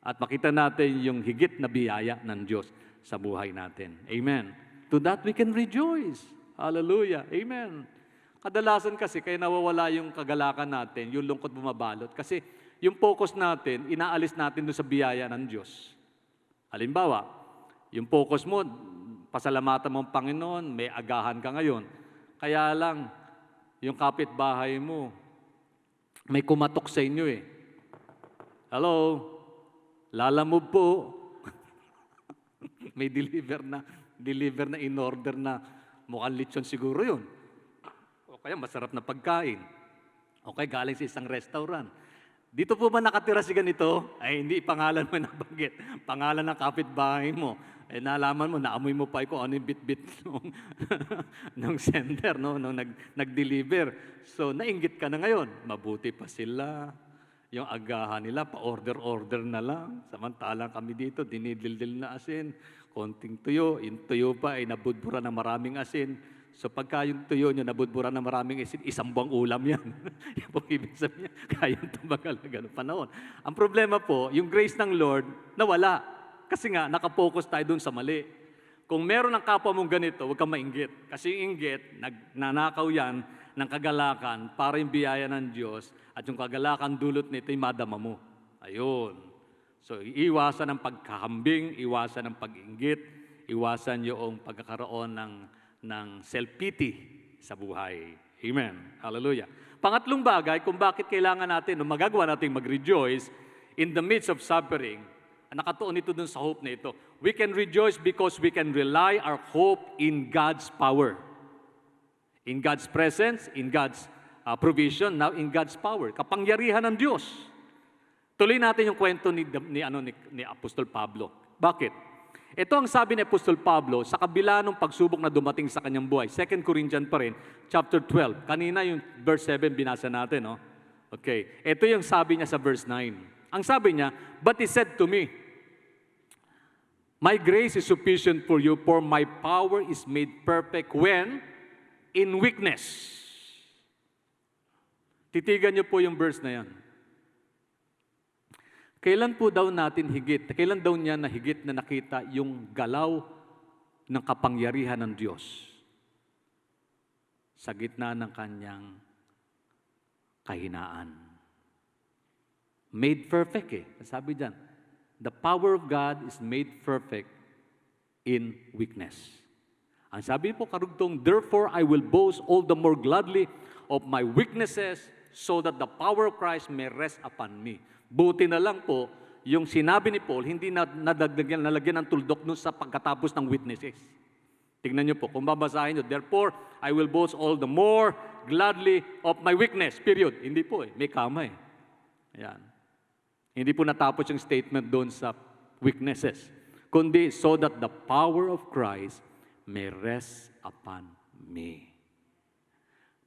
Speaker 1: at makita natin yung higit na biyaya ng Diyos sa buhay natin. Amen. To that we can rejoice. Hallelujah. Amen. Kadalasan kasi kaya nawawala yung kagalakan natin, yung lungkot bumabalot. Kasi yung focus natin, inaalis natin doon sa biyaya ng Diyos. Halimbawa, yung focus mo, pasalamatan mo ang Panginoon, may agahan ka ngayon. Kaya lang, yung kapitbahay mo, may kumatok sa inyo eh. Hello? Lalamove po. May deliver na in order na mukhang lechon siguro yun. O kaya masarap na pagkain. O kaya galing sa isang restaurant. Dito po ba nakatira si ganito? Ay hindi, pangalan mo nabanggit. Pangalan ng kapitbahay mo. Nalaman mo, naamoy mo pa kung ano yung bit-bit ng sender, no? Nung nag-deliver. So, nainggit ka na ngayon. Mabuti pa sila. Yung agahan nila, pa-order-order na lang. Samantalang kami dito, dinidildil na asin. Konting tuyo. Yung tuyo pa ay nabudbura ng maraming asin. So pagka yung tuyo nyo nabudbura ng maraming asin, isang buwang ulam yan. Yung pong ibig sabihin, kayang tumagal na gano'ng panahon. Ang problema po, yung grace ng Lord, nawala. Kasi nga, nakafocus tayo dun sa mali. Kung meron ng kapwa mong ganito, huwag kang mainggit. Kasi yung inggit, nanakaw yan ng kagalakan para yung biyaya ng Diyos at yung kagalakan dulot nito yung madama mo. Ayun. So, iwasan ng pagkahambing, iwasan ng pag-inggit, iwasan yung pagkakaroon ng self-pity sa buhay. Amen. Hallelujah. Pangatlong bagay, kung bakit kailangan natin, magagawa natin mag-rejoice in the midst of suffering, nakatuon ito dun sa hope na ito. We can rejoice because we can rely our hope in God's power. In God's presence, in God's provision, now in God's power. Kapangyarihan ng Diyos. Tuloy natin yung kwento ni Apostol Pablo. Bakit? Ito ang sabi ni Apostol Pablo sa kabila ng pagsubok na dumating sa kanyang buhay. 2 Corinthians pa rin, chapter 12. Kanina yung verse 7 binasa natin, no? Okay. Ito yung sabi niya sa verse 9. Ang sabi niya, "But he said to me, my grace is sufficient for you, for my power is made perfect when in weakness." Titigan niyo po yung verse na yan. Kailan po daw natin higit, kailan daw niya na higit na nakita yung galaw ng kapangyarihan ng Diyos sa gitna ng kanyang kahinaan? Made perfect eh. Sabi dyan, the power of God is made perfect in weakness. Ang sabi po karugtong, "Therefore I will boast all the more gladly of my weaknesses, so that the power of Christ may rest upon me." Buti na lang po, yung sinabi ni Paul, hindi nalagyan ng tuldok nun sa pagkatapos ng witnesses. Tingnan niyo po, kung babasahin niyo, "Therefore, I will boast all the more gladly of my weakness." Period. Hindi po eh, may kama eh. Ayan. Hindi po natapos yung statement doon sa weaknesses. Kundi, "so that the power of Christ may rest upon me."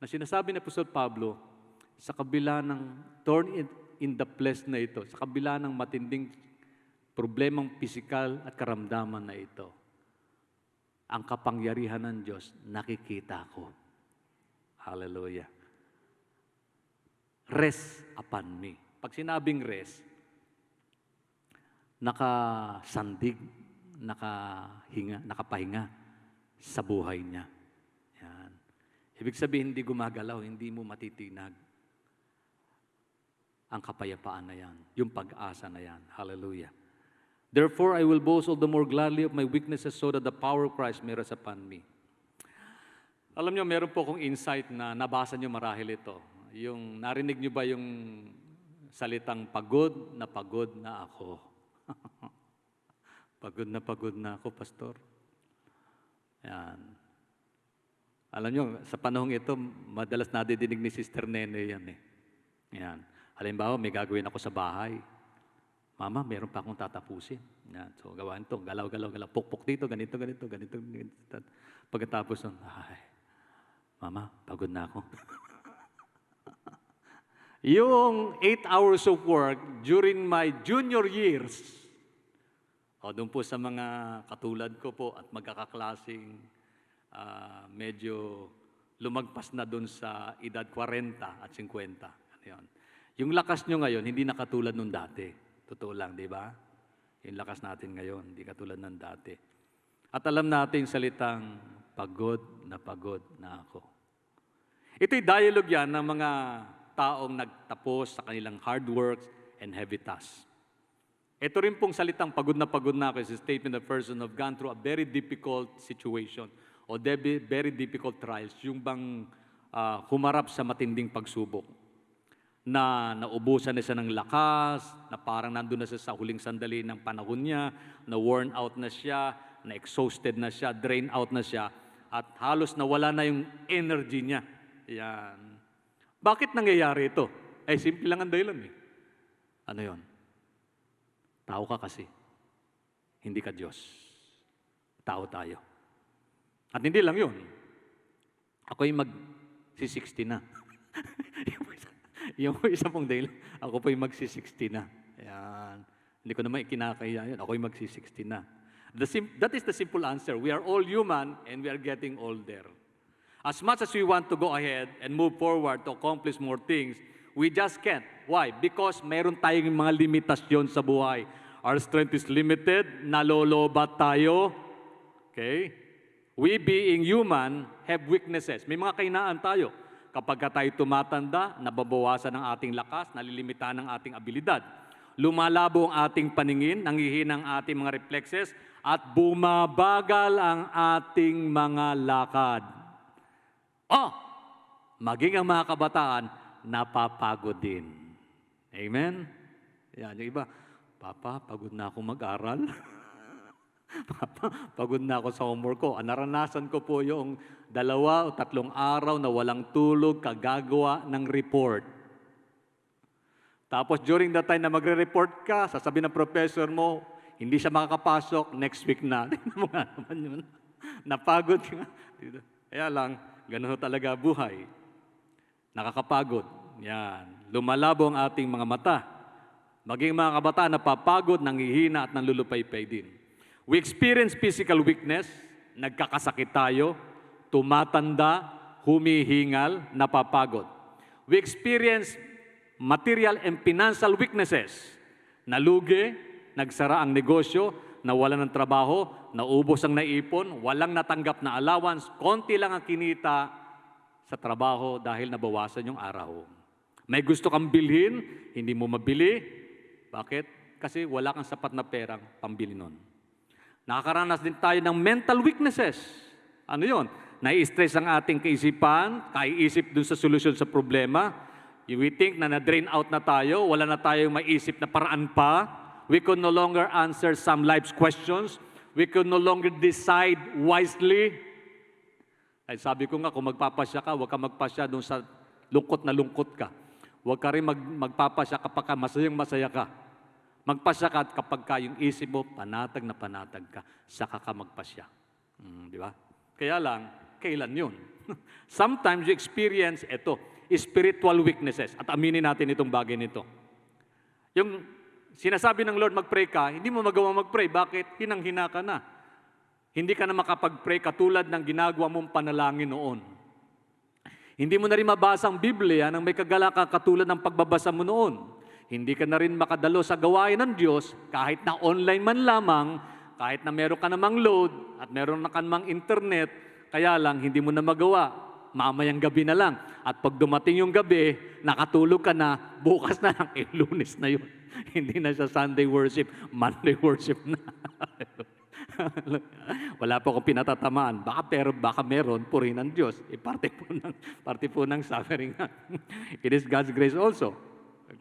Speaker 1: Na sinasabi ni Apostol Pablo, sa kabila ng thorn in the flesh na ito, sa kabila ng matinding problemang pisikal at karamdaman na ito, ang kapangyarihan ng Diyos nakikita ko. Hallelujah. Rest upon me. Pag sinabing rest, nakasandig, nakapahinga sa buhay niya. Yan. Ibig sabihin, hindi gumagalaw, hindi mo matitinag ang kapayapaan na yan, yung pag-asa na yan. Hallelujah. "Therefore, I will boast all the more gladly of my weaknesses, so that the power of Christ may rest upon me." Alam niyo, meron po akong insight na nabasa niyo marahil ito. Yung narinig niyo ba yung salitang pagod na ako? Pagod na ako, pastor. Yan. Alam niyo, sa panahong ito, madalas nadidinig ni Sister Nene yan eh. Yan. Halimbawa, may gagawin ako sa bahay. "Mama, meron pa akong tatapusin." Yan. So, gawin ito. Galaw. Pukpok dito, ganito. Pagkatapos nun, "Ay, Mama, pagod na ako." Yung 8 hours of work during my junior years, doon po sa mga katulad ko po at magkakaklasing medyo lumagpas na doon sa edad 40 at 50. Ano yun? Yung lakas nyo ngayon, hindi na katulad nung dati. Totoo lang, di ba? Yung lakas natin ngayon, hindi katulad ng dati. At alam natin salitang pagod na ako. Ito'y dialogue yan ng mga taong nagtapos sa kanilang hard works and heavy tasks. Ito rin pong salitang pagod na ako is a statement of person who have gone through a very difficult situation o very difficult trials, yung bang humarap sa matinding pagsubok. Na naubusan na siya ng lakas, na parang nandun na siya sa huling sandali ng panahon niya, na worn out na siya, na exhausted na siya, drain out na siya, at halos nawala na yung energy niya. Yan. Bakit nangyayari ito? Simple lang ang dahilan eh. Ano yon? Tao ka kasi. Hindi ka Diyos. Tao tayo. At hindi lang yun. Ako'y mag-60 na. Yung isa pong dahilan, ako po'y magsi-60 na. Ayan. Hindi ko naman ikinakahiya yun. Ako'y magsi-60 na. That is the simple answer. We are all human and we are getting older. As much as we want to go ahead and move forward to accomplish more things, we just can't. Why? Because mayroon tayong mga limitasyon sa buhay. Our strength is limited. Nalolobat tayo. Okay? We being human have weaknesses. May mga kahinaan tayo. Kapag tayo tumatanda, nababawasan ang ating lakas, nalilimitahan ang ating abilidad. Lumalabo ang ating paningin, nanghihina ang ating mga reflexes, at bumabagal ang ating mga lakad. Maging ang mga kabataan, napapagod din. Amen? Yan, yung iba, "Papa, pagod na ako mag-aral." "Papa, pagod na ako sa homework ko." Naranasan ko po yung 2 o 3 araw na walang tulog, kagagawa ng report. Tapos during that time na magre-report ka, sasabihin ng professor mo, hindi siya makakapasok, next week na. Tingnan mo nga naman yun. Napagod ka. Kaya lang, gano'n talaga buhay. Nakakapagod. Yan. Lumalabo ang ating mga mata. Maging mga kabataan napapagod, nanghihina at nanlulupaypay din. We experience physical weakness, nagkakasakit tayo, tumatanda, humihingal, napapagod. We experience material and financial weaknesses, nalugi, nagsara ang negosyo, nawalan ng trabaho, naubos ang naipon, walang natanggap na allowance, konti lang ang kinita sa trabaho dahil nabawasan yung araw. May gusto kang bilhin, hindi mo mabili. Bakit? Kasi wala kang sapat na perang pambili nun. Nakakaranas din tayo ng mental weaknesses. Ano yon? Nai-stress ang ating kaisipan, kaiisip dun sa solusyon sa problema. We think na na-drain out na tayo, wala na tayong maisip na paraan pa. We could no longer answer some life's questions. We could no longer decide wisely. Ay sabi ko nga, kung magpapasya ka, huwag ka magpasya dun sa lungkot na lungkot ka. Huwag ka rin magpapasya kapag masayang masaya ka. Magpasya ka kapag ka yung isip mo, panatag na panatag ka, saka ka magpasya. Di ba? Kaya lang, kailan yun? Sometimes you experience spiritual weaknesses. At aminin natin itong bagay nito. Yung sinasabi ng Lord, mag-pray ka, hindi mo magawa mag-pray. Bakit? Hinang-hina ka na. Hindi ka na makapag-pray katulad ng ginagawa mong panalangin noon. Hindi mo na rin mabasa ang Biblia nang may kagalakan katulad ng pagbabasa mo noon. Hindi ka na rin makadalo sa gawain ng Diyos kahit na online man lamang, kahit na meron ka namang load at meron na ka namang internet, kaya lang hindi mo na magawa. Mamayang gabi na lang. At pag dumating yung gabi, nakatulog ka na, bukas na lang, Lunes na yun. Hindi na siya Sunday worship, Monday worship na. Wala po akong pinatatamaan. Baka meron, purihin ng Diyos. Parte po ng suffering. It is God's grace also.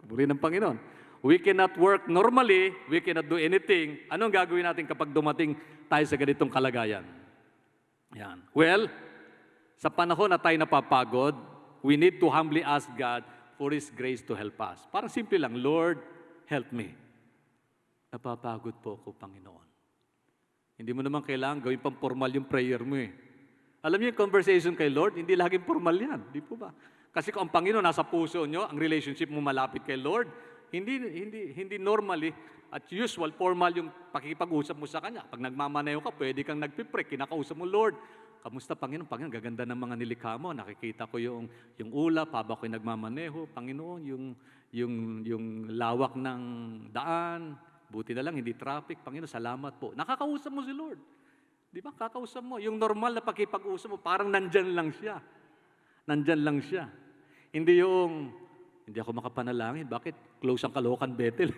Speaker 1: Purihin ng Panginoon. We cannot work normally, we cannot do anything. Anong gagawin natin kapag dumating tayo sa ganitong kalagayan? Yan. Well, sa panahon na tayo napapagod, we need to humbly ask God for His grace to help us. Parang simple lang, Lord, help me. Napapagod po ako, Panginoon. Hindi mo naman kailangan gawin pang formal yung prayer mo eh. Alam niyo yung conversation kay Lord, hindi laging formal yan. Di po ba? Kasi kung ang Panginoon nasa puso nyo, ang relationship mo malapit kay Lord, hindi normally at usual, formal yung pakikipag-usap mo sa Kanya. Pag nagmamaneho ka, pwede kang nagpipre, kinakausap mo, Lord, kamusta Panginoon? Panginoon, gaganda ng mga nilikha mo. Nakikita ko yung ulap, habang ako'y nagmamaneho. Panginoon, yung lawak ng daan, buti na lang, hindi traffic. Panginoon, salamat po. Nakakausap mo si Lord. Di ba? Kakausap mo. Yung normal na pakipag-usap mo, parang nandyan lang siya. Nandyan lang siya. Hindi ako makapanalangin. Bakit? Close ang Caloocan Bethel.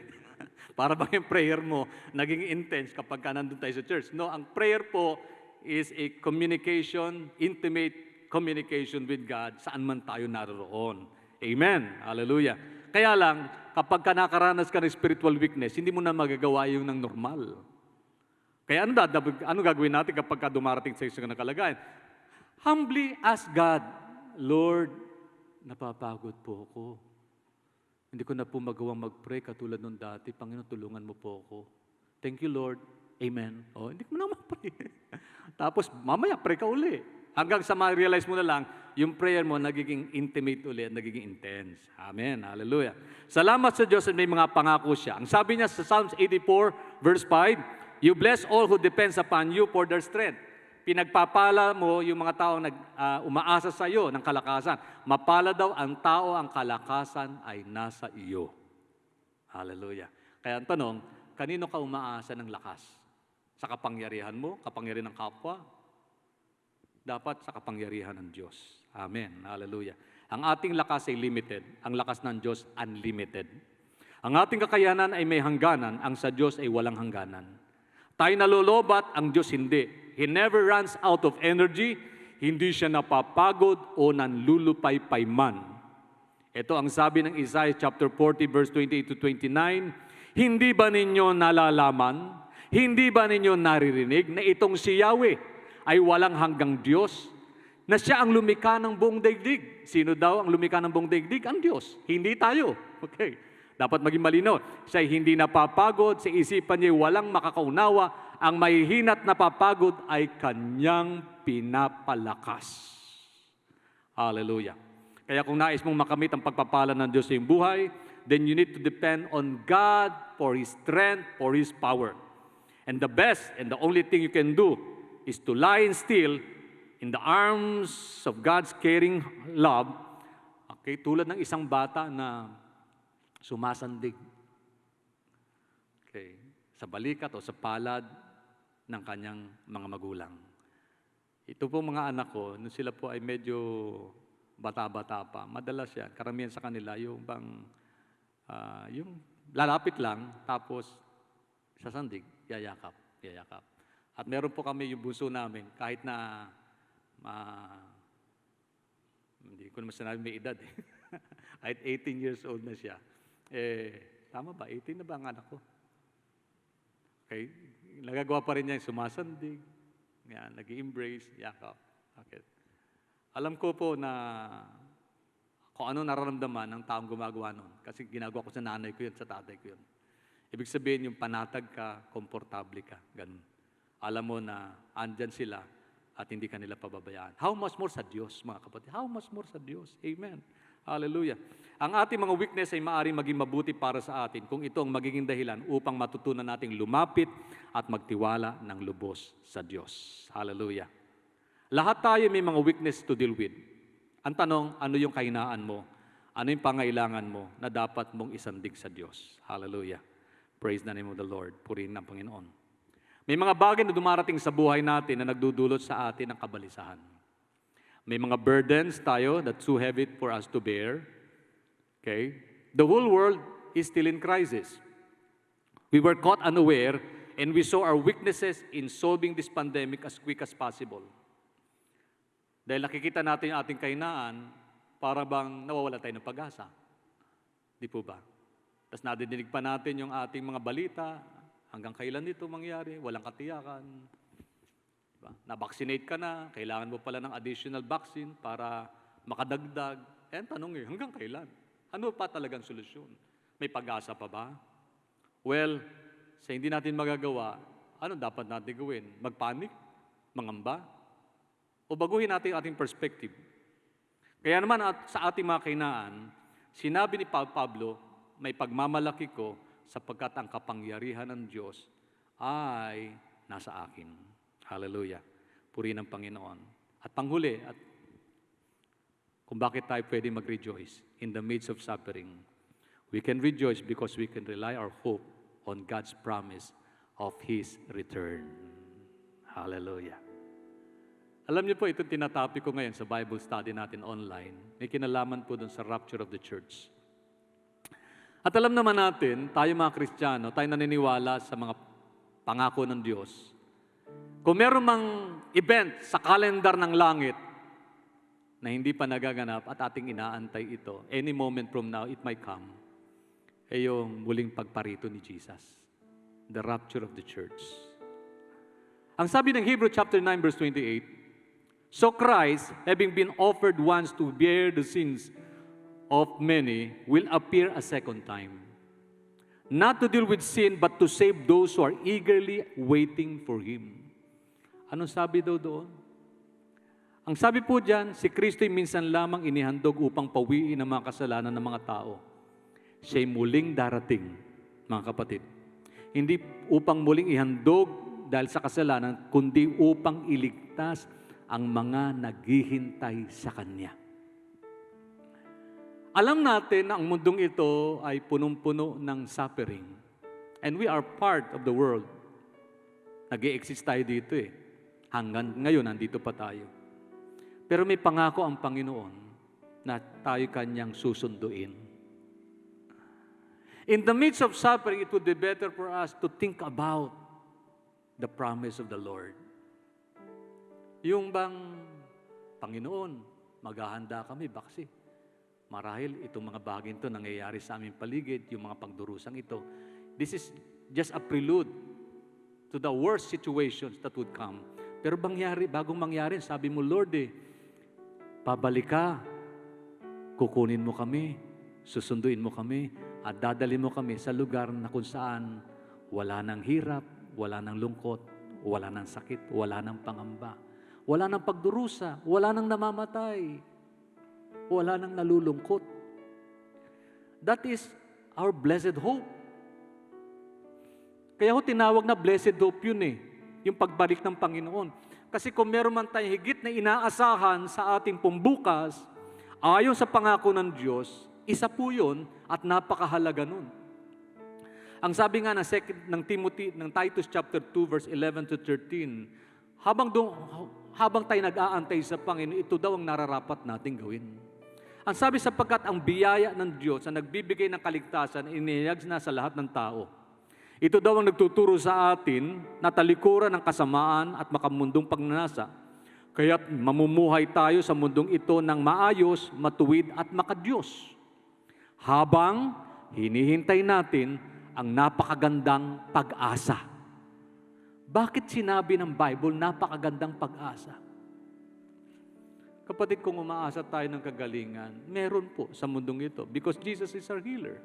Speaker 1: Para bang yung prayer mo naging intense kapag ka nandun tayo sa church. No, ang prayer po is a communication, intimate communication with God saan man tayo naroon. Amen. Hallelujah. Kaya lang, kapag ka nakaranas ka ng spiritual weakness, hindi mo na magagawa yung ng normal. Kaya ano gagawin natin kapag ka dumarating sa isang kalagayan? Humbly ask God, Lord, napapagod po ako. Hindi ko na po magawang mag-pray katulad nung dati. Panginoon, tulungan mo po ako. Thank you, Lord. Amen. Hindi ko na mag-pray. Tapos, mamaya, pray ka uli. Hanggang sa ma-realize mo na lang, yung prayer mo nagiging intimate uli at nagiging intense. Amen. Hallelujah. Salamat sa Diyos at may mga pangako siya. Ang sabi niya sa Psalms 84, verse 5, You bless all who depends upon you for their strength. Pinagpapala mo yung mga taong umaasa sa iyo ng kalakasan. Mapala daw ang tao, ang kalakasan ay nasa iyo. Hallelujah. Kaya ang tanong, kanino ka umaasa ng lakas? Sa kapangyarihan mo, kapangyarihan ng kapwa? Dapat sa kapangyarihan ng Diyos. Amen. Hallelujah. Ang ating lakas ay limited. Ang lakas ng Diyos, unlimited. Ang ating kakayanan ay may hangganan. Ang sa Diyos ay walang hangganan. Tayo nalolobat, ang Diyos hindi. He never runs out of energy. Hindi siya napapagod o nanlulupaypay man. Ito ang sabi ng Isaiah chapter 40 verse 28 to 29. Hindi ba ninyo nalalaman? Hindi ba ninyo naririnig na itong si Yahweh ay walang hanggang Diyos? Na siya ang lumikha ng buong daigdig. Sino daw ang lumikha ng buong daigdig? Ang Diyos. Hindi tayo. Okay. Dapat maging malinaw. Siya hindi napapagod, sa isipan niya walang makakaunawa, ang mahihina't napapagod ay kanyang pinapalakas. Hallelujah. Kaya kung nais mong makamit ang pagpapala ng Diyos sa iyong buhay, then you need to depend on God for His strength, for His power. And the best and the only thing you can do is to lie still in the arms of God's caring love, okay, tulad ng isang bata na sumasandig, okay, sa balikat o sa palad ng kanyang mga magulang. Ito po mga anak ko, nung sila po ay medyo bata-bata pa, madalas yan, karamihan sa kanila, yung yung lalapit lang, tapos sasandig, yayakap, yayakap. At meron po kami yung bunso namin, kahit na hindi ko naman sinabi may edad eh. Kahit 18 years old na siya. Tama ba? 18 na ba ang anak ko? Okay. Nagagawa pa rin niya yung sumasandig. Yan, nag-embrace, yakap. Okay. Alam ko po na kung ano nararamdaman ng taong gumagawa nun. Kasi ginagawa ko sa nanay ko yun, sa tatay ko yun. Ibig sabihin yung panatag ka, komportable ka. Ganun. Alam mo na andyan sila at hindi ka nila pababayaan. How much more sa Diyos, mga kapatid? How much more sa Diyos? Amen. Hallelujah. Ang ating mga weakness ay maaaring maging mabuti para sa atin kung ito ang magiging dahilan upang matutunan nating lumapit at magtiwala ng lubos sa Diyos. Hallelujah. Lahat tayo may mga weakness to deal with. Ang tanong, ano yung kahinaan mo? Ano yung pangailangan mo na dapat mong isandig sa Diyos? Hallelujah. Praise the name of the Lord. Purihin ng Panginoon. May mga bagay na dumarating sa buhay natin na nagdudulot sa atin ng kabalisahan. May mga burdens tayo that's too heavy for us to bear. Okay? The whole world is still in crisis. We were caught unaware and we saw our weaknesses in solving this pandemic as quick as possible. Dahil nakikita natin yung ating kahinaan, para bang nawawala tayo ng pag-asa. Di po ba? Tapos nadidinig pa natin yung ating mga balita, hanggang kailan ito mangyari, walang katiyakan. Diba? Na-vaccinate ka na, kailangan mo pala ng additional vaccine para makadagdag. Ang tanong hanggang kailan? Ano pa talagang solusyon? May pag-asa pa ba? Well, sa hindi natin magagawa, ano dapat natin gawin? Magpanik? Mangamba? O baguhin natin ating perspective? Kaya naman sa ating mga kahinaan, sinabi ni Pablo, may pagmamalaki ko sapagkat ang kapangyarihan ng Diyos ay nasa akin. Hallelujah. Purihin ang Panginoon. At panghuli, at kung bakit tayo pwede mag-rejoice in the midst of suffering, we can rejoice because we can rely our hope on God's promise of His return. Hallelujah. Alam niyo po, itong tinatopic ko ngayon sa Bible study natin online, may kinalaman po dun sa rapture of the church. At alam naman natin, tayo mga Kristiyano, tayo naniniwala sa mga pangako ng Diyos. Kung meron mang event sa kalendar ng langit na hindi pa nagaganap at ating inaantay ito, any moment from now, it might come, ay yung muling pagparito ni Jesus. The rapture of the church. Ang sabi ng Hebrew chapter 9 verse 28, so Christ, having been offered once to bear the sins of many, will appear a second time. Not to deal with sin, but to save those who are eagerly waiting for Him. Anong sabi daw doon? Ang sabi po dyan, si Kristo'y minsan lamang inihandog upang pawiin ang mga kasalanan ng mga tao. Siya'y muling darating, mga kapatid. Hindi upang muling ihandog dahil sa kasalanan, kundi upang iligtas ang mga naghihintay sa Kanya. Alam natin na ang mundong ito ay punong-puno ng suffering. And we are part of the world. Nag-i-exist tayo dito eh. Hanggang ngayon, nandito pa tayo. Pero may pangako ang Panginoon na tayo Kanyang susunduin. In the midst of suffering, it would be better for us to think about the promise of the Lord. Yung bang, Panginoon, maghahanda kami, baksi. Marahil itong mga bagay ito nangyayari sa aming paligid, yung mga pagdurusang ito. This is just a prelude to the worst situations that would come. Pero bagong mangyari, sabi mo, Lord pabalik ka, kukunin mo kami, susunduin mo kami, At dadali mo kami sa lugar na kung saan wala ng hirap, wala ng lungkot, wala ng sakit, wala ng pangamba, wala ng pagdurusa, wala ng namamatay, wala ng nalulungkot. That is our blessed hope. Kaya ho tinawag na blessed hope yun yung pagbalik ng Panginoon. Kasi kung meron man tayong higit na inaasahan sa ating pumbukas, ayon sa pangako ng Diyos, isa po yun at napakahalaga nun. Ang sabi nga ng Titus chapter 2 verse 11 to 13, habang tayo nag-aantay sa Panginoon, ito daw ang nararapat nating gawin. Ang sabi, sapagkat ang biyaya ng Diyos na nagbibigay ng kaligtasan, inihayag na sa lahat ng tao. Ito daw ang nagtuturo sa atin na talikuran ng kasamaan at makamundong pagnanasa. Kaya't mamumuhay tayo sa mundong ito ng maayos, matuwid at makadiyos. Habang hinihintay natin ang napakagandang pag-asa. Bakit sinabi ng Bible napakagandang pag-asa? Kapatid, kung umaasa tayo ng kagalingan, meron po sa mundong ito because Jesus is our healer.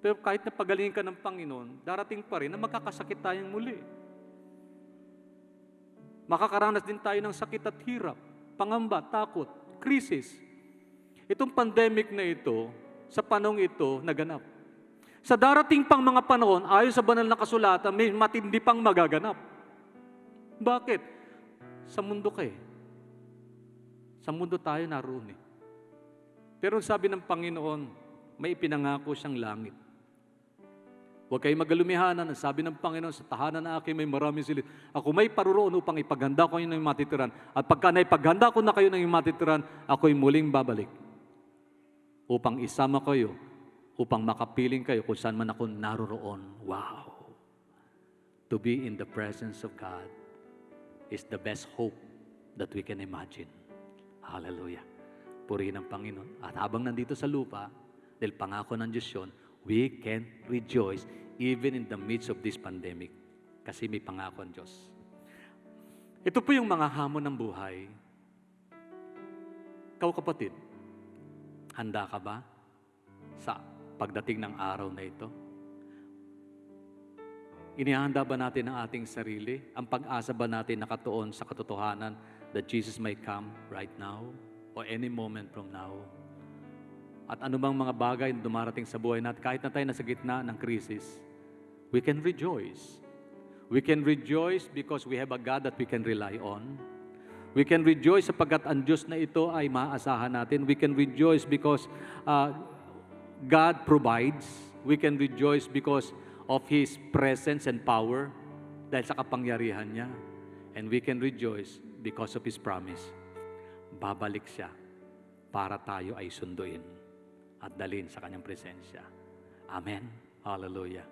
Speaker 1: Pero kahit na pagalingin ka ng Panginoon, darating pa rin na magkakasakit tayong muli. Makakaranas din tayo ng sakit at hirap, pangamba, takot, krisis. Itong pandemic na ito, sa panahong ito, naganap. Sa darating pang mga panahon, ayon sa banal na kasulatan, may matindi pang magaganap. Bakit? Sa mundo ka Sa mundo tayo naroon Pero sabi ng Panginoon, may ipinangako siyang langit. Huwag kayong magalumihanan. Sabi ng Panginoon, sa tahanan na akin may maraming silid. Ako may paruroon upang ipaghanda ko ng matitiran. At pagka naipaghanda ko na kayo ng matitiran, ako'y muling babalik. Upang isama kayo, upang makapiling kayo kung saan man ako naroroon. Wow! To be in the presence of God is the best hope that we can imagine. Hallelujah. Purihin ang Panginoon. At habang nandito sa lupa, dahil pangako ng Diyos yun, we can rejoice even in the midst of this pandemic. Kasi may pangako ang Diyos. Ito po yung mga hamon ng buhay. Ikaw kapatid, handa ka ba sa pagdating ng araw na ito? Inihanda ba natin ang ating sarili? Ang pag-asa ba natin nakatuon sa katotohanan that Jesus may come right now or any moment from now? At anumang mga bagay na dumarating sa buhay natin, kahit na tayo nasa gitna ng krisis, we can rejoice. We can rejoice because we have a God that we can rely on. We can rejoice sapagkat ang Diyos na ito ay maaasahan natin. We can rejoice because God provides. We can rejoice because of His presence and power dahil sa kapangyarihan niya. And we can rejoice because of His promise. Babalik siya para tayo ay sunduin at dalhin sa kanyang presensya. Amen. Hallelujah.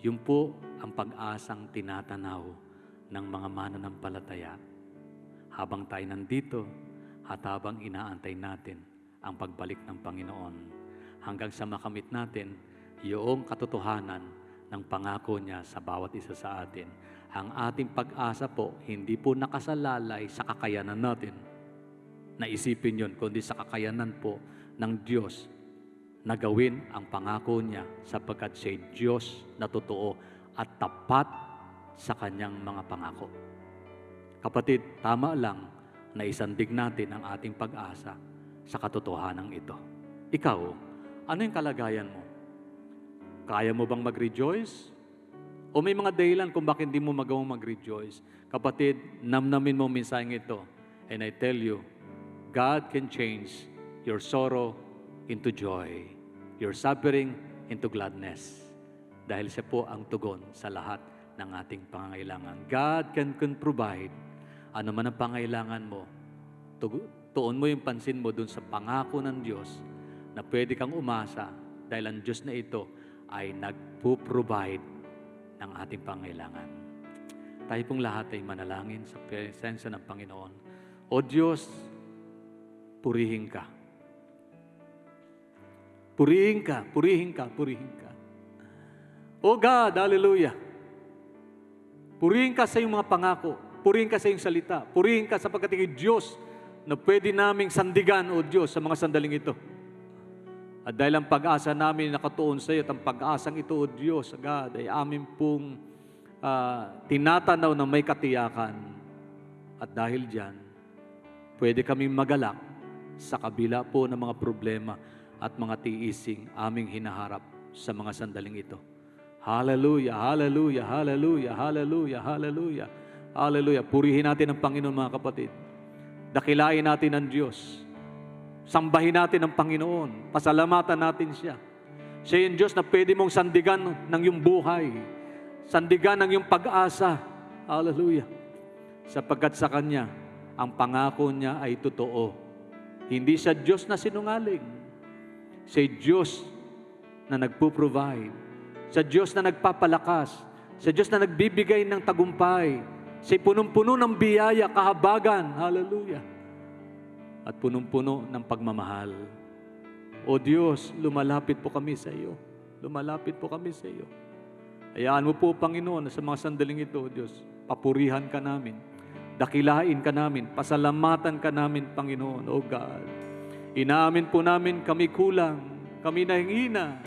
Speaker 1: Yun po ang pag-asang tinatanaw ng mga mananampalataya habang tayo nandito at habang inaantay natin ang pagbalik ng Panginoon hanggang sa makamit natin yung katotohanan ng pangako niya sa bawat isa sa atin. Ang ating pag-asa po, hindi po nakasalalay sa kakayanan natin na isipin yun, kundi sa kakayanan po ng Diyos na gawin ang pangako niya sapagkat siya'y Diyos na totoo at tapat sa kanyang mga pangako. Kapatid, tama lang na isandig natin ang ating pag-asa sa katotohanan ito. Ikaw, ano yung kalagayan mo? Kaya mo bang mag-rejoice? O may mga dahilan kung bakit hindi mo magawang mag-rejoice? Kapatid, namnamin mo minsang ito. And I tell you, God can change your sorrow into joy, your suffering into gladness. Dahil siya po ang tugon sa lahat ng ating pangangailangan. God can provide. Ano man ang pangailangan mo, tuon mo yung pansin mo dun sa pangako ng Diyos na pwede kang umasa dahil ang Diyos na ito ay nagpo-provide ng ating pangailangan. Tayo pong lahat ay manalangin sa presensya ng Panginoon. O Diyos, purihin ka. Purihin ka, purihin ka, purihin ka. O God, hallelujah. Purihin ka sa iyong mga pangako. Purihin ka sa iyong salita. Purihin ka sapagkat ikaw Diyos na pwede naming sandigan, O Diyos, sa mga sandaling ito. At dahil ang pag-asa namin nakatuon sa iyo at ang pag-asang ito, O Diyos, God, ay amin pong tinatanaw na may katiyakan. At dahil dyan, pwede kaming magalak sa kabila po ng mga problema at mga tiising aming hinaharap sa mga sandaling ito. Hallelujah, hallelujah, hallelujah, hallelujah, hallelujah, hallelujah. Purihin natin ang Panginoon, mga kapatid. Dakilain natin ang Diyos. Sambahin natin ang Panginoon. Pasalamatan natin siya. Siya yung Diyos na pwede mong sandigan ng iyong buhay. Sandigan ng iyong pag-asa. Hallelujah. Sapagkat sa Kanya, ang pangako niya ay totoo. Hindi siya Diyos na sinungaling. Siya Diyos na nagpo-provide. Siya Diyos na nagpapalakas. Siya Diyos na nagbibigay ng tagumpay. Siya punong-puno ng biyaya, kahabagan. Hallelujah. At punong-puno ng pagmamahal. O Diyos, lumalapit po kami sa iyo. Lumalapit po kami sa iyo. Hayaan mo po, Panginoon, sa mga sandaling ito, O Diyos, papurihan ka namin. Dakilain ka namin. Pasalamatan ka namin, Panginoon, O God. Inaamin po namin kami kulang. Kami nahingina.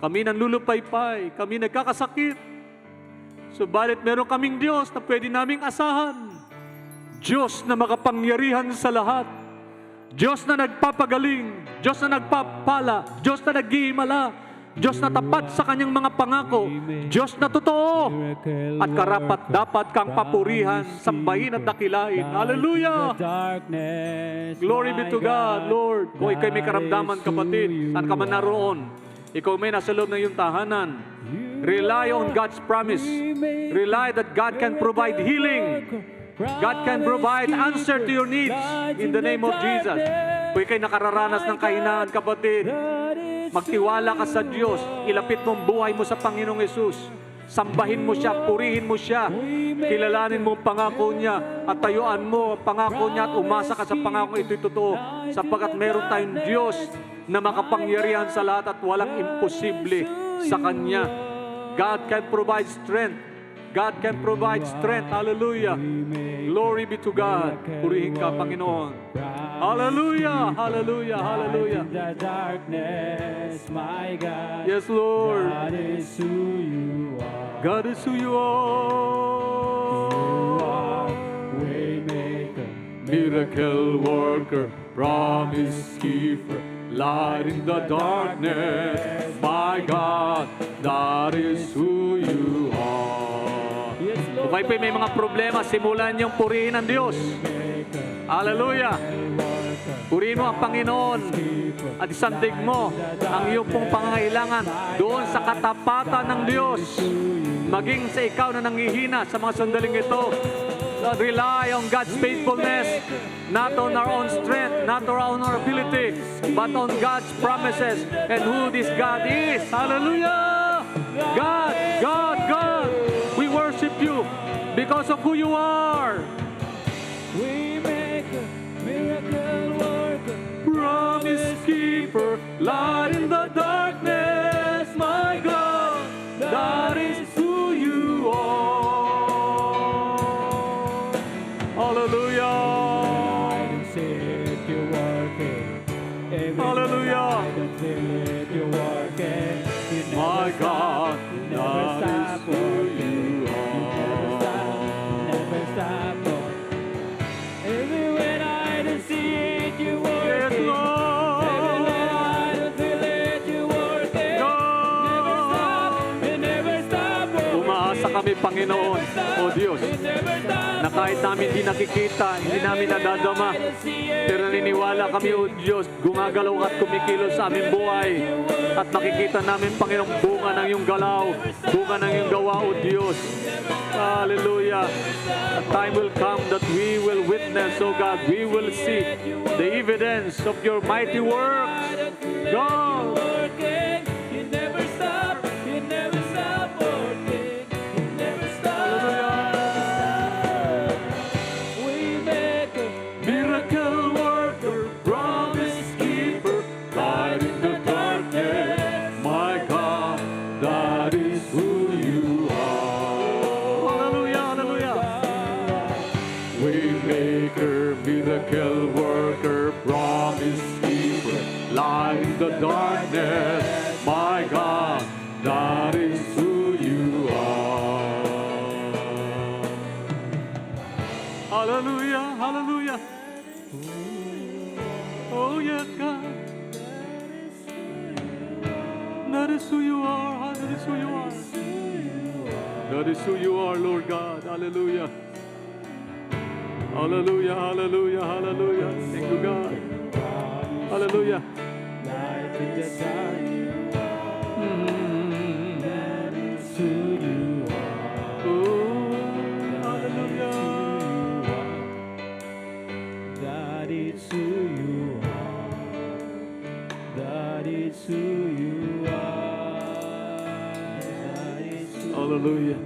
Speaker 1: Kami nanlulupaypay. Kami nagkakasakit. Subalit meron kaming Diyos na pwede naming asahan. Diyos na makapangyarihan sa lahat. Diyos na nagpapagaling, Diyos na nagpapala, Diyos na nag-iimala, Diyos na tapat sa Kanyang mga pangako, Diyos na totoo, at karapat dapat kang papurihan, sambahin at dakilain. Hallelujah! Glory be to God, Lord. Kung ikaw'y may karamdaman, kapatid, saan ka man naroon, ikaw may nasa loob ng iyong tahanan, rely on God's promise. Rely that God can provide healing. God can provide answer to your needs in the name of Jesus. Kung ikaw'y nakararanas ng kahinaan, kapatid, magtiwala ka sa Diyos. Ilapit mong buhay mo sa Panginoong Yesus. Sambahin mo siya, purihin mo siya. Kilalanin mo ang pangako niya at tayuan mo ang pangako niya at umasa ka sa pangako ito'y totoo. Sapagkat meron tayong Diyos na makapangyarihan sa lahat at walang imposible sa Kanya. God can provide strength. God can provide strength. Hallelujah. Glory be to God. Purihin ka, Panginoon. Hallelujah. Hallelujah. Hallelujah. Yes, Lord. God is who you are. God is who you are. Waymaker, miracle worker, promise keeper, light in the darkness. My God, that is who you are. Kung kayo may mga problema, simulan niyong purihin ang Diyos. Hallelujah! Purihin mo ang Panginoon at isandig mo ang iyong pong pangangailangan doon sa katapatan ng Diyos. Maging sa ikaw na nanghihina sa mga sandaling ito, rely on God's faithfulness, not on our own strength, not on our ability, but on God's promises and who this God is. Hallelujah! God, God, God, we worship you because of who you are. We make a miracle worker, promise keeper, light in the darkness, my God, that is who you are. Hallelujah. Hallelujah. My God, that is who you are. Never stop, Lord. Everywhere I see it, you work it. Everywhere I feel it, you work it. Never stop, it never stop. Umaasa kami, Panginoon, O Diyos, na kahit namin hindi nakikita, hindi namin nadadama, pero naniniwala kami, O Diyos, gumagalaw at kumikilos sa aming buhay. At nakikita namin, Panginoong, bunga ng iyong galaw, bunga ng iyong gawa, O Diyos. Hallelujah. A time will come that we will witness, O God, we will see the evidence of your mighty works. God. You never stop, you never stop working, you never stop. Hallelujah. We make a miracle worker, promise keeper, light in the darkness. My God, that is who you are. Hallelujah, hallelujah. Waymaker, miracle worker, promise keeper, light the darkness, my God, that is who you are. Hallelujah, hallelujah. Oh yes, God. That is who you are. That is who you are. That is who you are, Lord God. Hallelujah. Hallelujah, hallelujah, hallelujah. Thank you, God. Hallelujah.
Speaker 2: Light in the dark. That is who you are.
Speaker 1: Oh, hallelujah.
Speaker 2: That is who you are. That is who you are. That is who
Speaker 1: Hallelujah.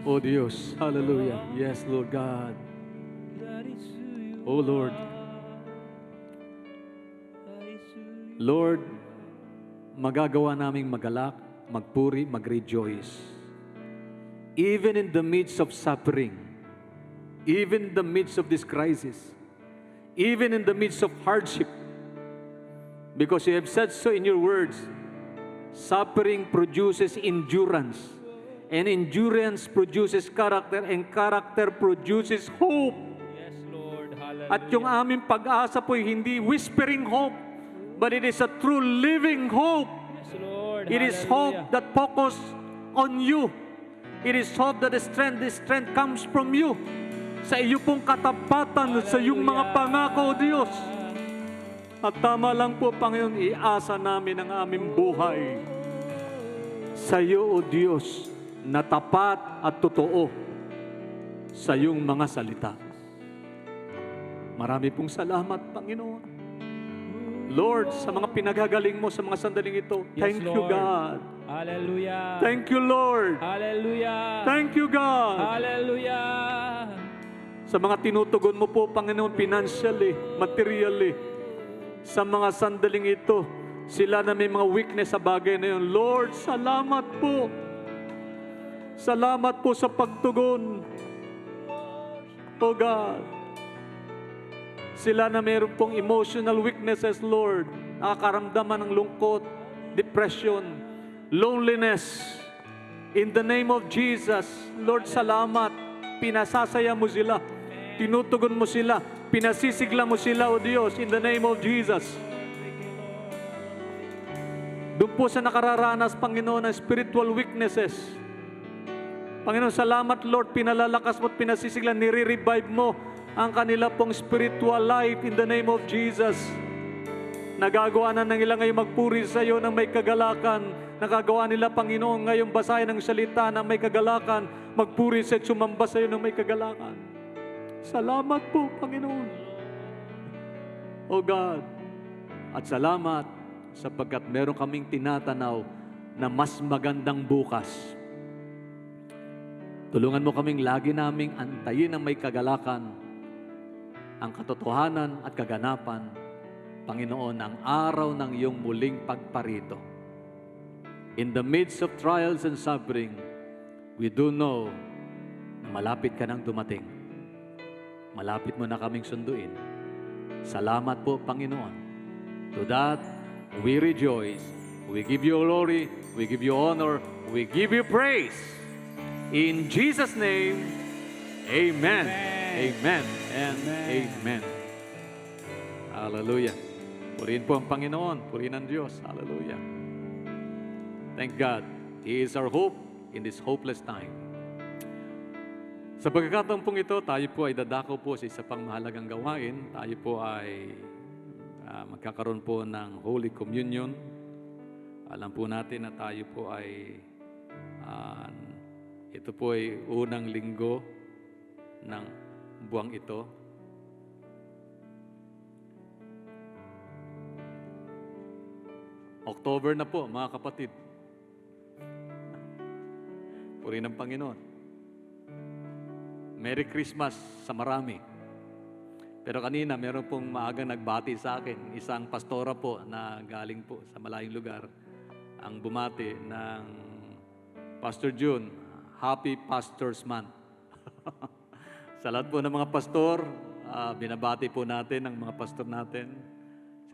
Speaker 1: Oh Dios, hallelujah. Yes, Lord God.
Speaker 2: That is who you
Speaker 1: Oh Lord.
Speaker 2: That is who you
Speaker 1: Lord, magagawa naming magalak, magpuri, mag-rejoice. Even in the midst of suffering, even in the midst of this crisis, even in the midst of hardship, because you have said so in your words, suffering produces endurance, and endurance produces character, and character produces hope.
Speaker 2: Yes, Lord. Hallelujah.
Speaker 1: At yung aming pag-asa po'y hindi whispering hope, but it is a true living hope.
Speaker 2: Yes, Lord.
Speaker 1: It is
Speaker 2: Hallelujah.
Speaker 1: hope that focus on you. It is hope that the strength comes from you. Sa iyo pong katapatan, sa iyong mga pangako, O Diyos. At tama lang po, Panginoon, iasa namin ang aming buhay sa iyo, O Diyos, na tapat at totoo sa iyong mga salita. Marami pong salamat, Panginoon. Lord, sa mga pinagagaling mo sa mga sandaling ito,
Speaker 2: Yes,
Speaker 1: thank you,
Speaker 2: Lord.
Speaker 1: God.
Speaker 2: Hallelujah.
Speaker 1: Thank you, Lord.
Speaker 2: Hallelujah.
Speaker 1: Thank you, God.
Speaker 2: Hallelujah.
Speaker 1: Sa mga tinutugon mo po, Panginoon, financially, materially, sa mga sandaling ito, sila na may mga weakness sa bagay na yun. Lord, salamat po. Salamat po sa pagtugon. Oh God. Sila na mayroon pong emotional weaknesses, Lord. Nakakaramdaman ng lungkot, depression, loneliness. In the name of Jesus, Lord, salamat. Pinasasaya mo sila. Tinutugon mo sila. Pinasisigla mo sila, O Diyos, in the name of Jesus. Doon po sa nakararanas, Panginoon, ng spiritual weaknesses. Panginoon, salamat, Lord, pinalalakas mo at pinasisigla, nire-revive mo ang kanila pong spiritual life in the name of Jesus. Nagagawa na ng ilang ngayon magpuri sa iyo ng may kagalakan. Nagagawa nila, Panginoon, ngayong basahin ng salita ng may kagalakan, magpuri sa iyo, sumamba sa iyo ng may kagalakan. Salamat po, Panginoon. O God, at salamat sapagkat meron kaming tinatanaw na mas magandang bukas. Tulungan mo kaming lagi naming antayin ang may kagalakan, ang katotohanan at kaganapan, Panginoon, ang araw ng iyong muling pagparito. In the midst of trials and suffering, we do know na malapit ka nang dumating. Malapit mo na kaming sunduin. Salamat po, Panginoon. To that, we rejoice. We give you glory. We give you honor. We give you praise. In Jesus' name, amen. Amen. And amen. Hallelujah. Purihin po ang Panginoon. Purihin ang Diyos. Hallelujah. Thank God. He is our hope in this hopeless time. Sa pagkakataon pong ito, tayo po ay dadako po sa isa pang mahalagang gawain. Tayo po ay magkakaroon po ng Holy Communion. Alam po natin na tayo po ay ito po ay unang linggo ng buwang ito. October na po, mga kapatid. Puri ng Panginoon. Merry Christmas sa marami. Pero kanina, meron pong maagang nagbati sa akin. Isang pastora po na galing po sa malayong lugar. Ang bumati ng Pastor June, Happy Pastor's Month. Sa lahat po ng mga pastor, binabati po natin ang mga pastor natin.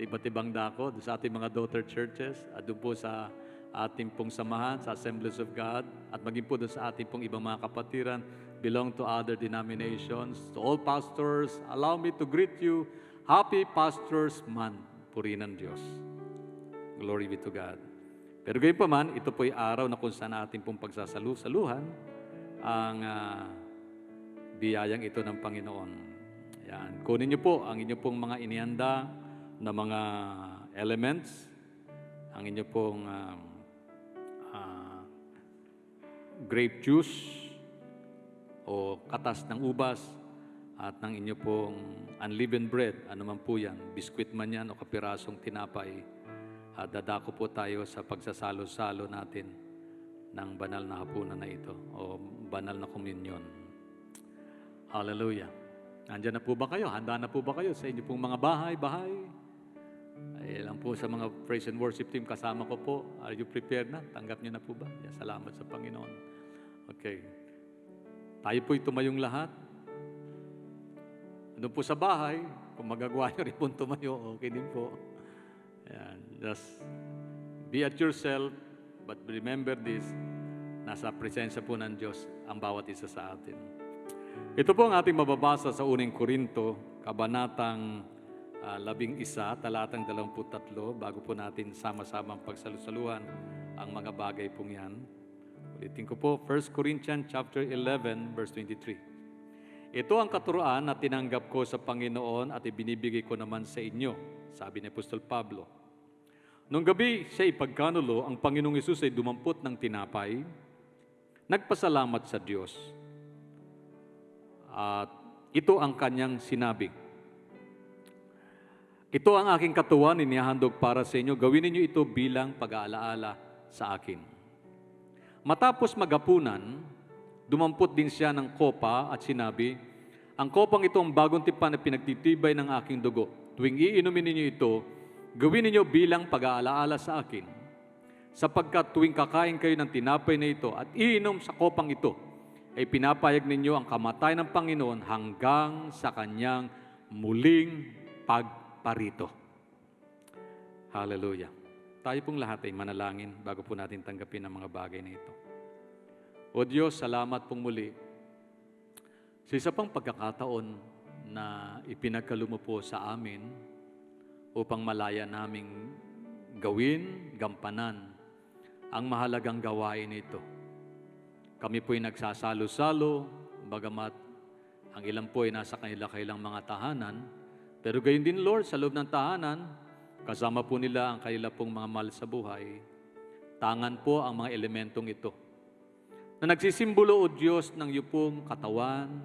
Speaker 1: sa iba't ibang dako, doon sa ating mga daughter churches, at doon po sa ating pong samahan, sa Assemblies of God, at maging po doon sa ating pong ibang mga kapatiran, belong to other denominations. To all pastors, allow me to greet you. Happy Pastors Month. Purihin ng Diyos. Glory be to God. Pero gayon pa man, ito po'y araw na kung saan ating pong pagsasaluhan ang biyayang ito ng Panginoon. Yan. Kunin niyo po ang inyo pong mga inihanda na mga elements, ang inyo pong grape juice o katas ng ubas at ng inyo pong unleavened bread, ano man po yan, biskwit man yan o kapirasong tinapay. At dadako po tayo sa pagsasalo-salo natin ng banal na hapunan na ito o banal na komunyon. Hallelujah. Nandiyan na po ba kayo? Handa na po ba kayo sa inyo pong mga bahay? Ay lang po sa mga praise and worship team, kasama ko po. Are you prepared na? Tanggap niyo na po ba? Yeah, salamat sa Panginoon. Okay. Tayo po'y tumayong lahat. Doon po sa bahay, kung magagawa niyo rin po tumayo, okay din po. Ayan. Just be at yourself, but remember this, nasa presensya po ng Diyos ang bawat isa sa atin. Ito po ang ating mababasa sa unang Korinto, kabanatang 11, talatang 23, bago po natin sama-samang pagsalusaluhan ang mga bagay pong yan. Ulitin ko po, 1 Corinthians chapter 11, verse 23. Ito ang katuruan na tinanggap ko sa Panginoon at ibinibigay ko naman sa inyo, sabi ni Apostol Pablo. Nung gabi siya ipagkanulo, ang Panginoong Hesus ay dumampot ng tinapay, nagpasalamat sa Diyos. At ito ang kanyang sinabi. Ito ang aking katawan, inihahandog para sa inyo. Gawin niyo ito bilang pag-aalaala sa akin. Matapos maghapunan, dumampot din siya ng kopa at sinabi, ang kopang ito ang bagong tipan na pinagtitibay ng aking dugo. Tuwing iinumin ninyo ito, gawin ninyo bilang pag-aalaala sa akin. Sapagkat tuwing kakain kayo ng tinapay na ito at iinom sa kopang ito, ay pinapayag ninyo ang kamatayan ng Panginoon hanggang sa kanyang muling pagparito. Hallelujah. Tayo pong lahat ay manalangin bago po natin tanggapin ang mga bagay na ito. O Diyos, salamat pong muli sa isa pang pagkakataon na ipinagkaloob mo po sa amin upang malaya naming gawin, gampanan ang mahalagang gawain ito. Kami po'y nagsasalo-salo, bagamat ang ilan po ay nasa kanilang mga tahanan, pero gayon din Lord, sa loob ng tahanan, kasama po nila ang kanila pong mga mahal sa buhay, tangan po ang mga elementong ito na nagsisimbolo o Diyos ng iyong pong katawan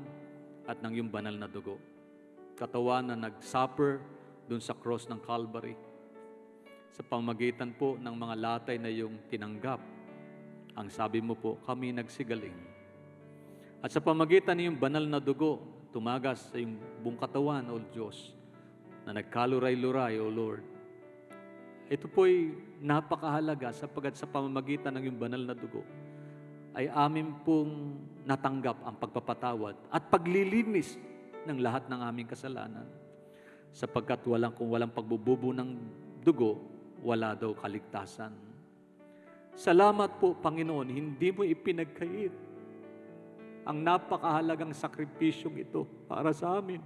Speaker 1: at ng iyong banal na dugo. Katawan na nag-suffer dun sa cross ng Calvary sa pamagitan po ng mga latay na iyong tinanggap. Ang sabi mo po, kami nagsigaling. At sa pamagitan ng iyong banal na dugo, tumagas sa iyong buong katawan, O Diyos, na nagkaluray-luray, O Lord. Ito po'y napakahalaga sapagkat sa pamamagitan ng iyong banal na dugo, ay amin pong natanggap ang pagpapatawad at paglilinis ng lahat ng aming kasalanan. Sapagkat kung walang pagbububo ng dugo, wala daw kaligtasan. Salamat po, Panginoon, hindi mo ipinagkait ang napakahalagang sakripisyong ito para sa amin.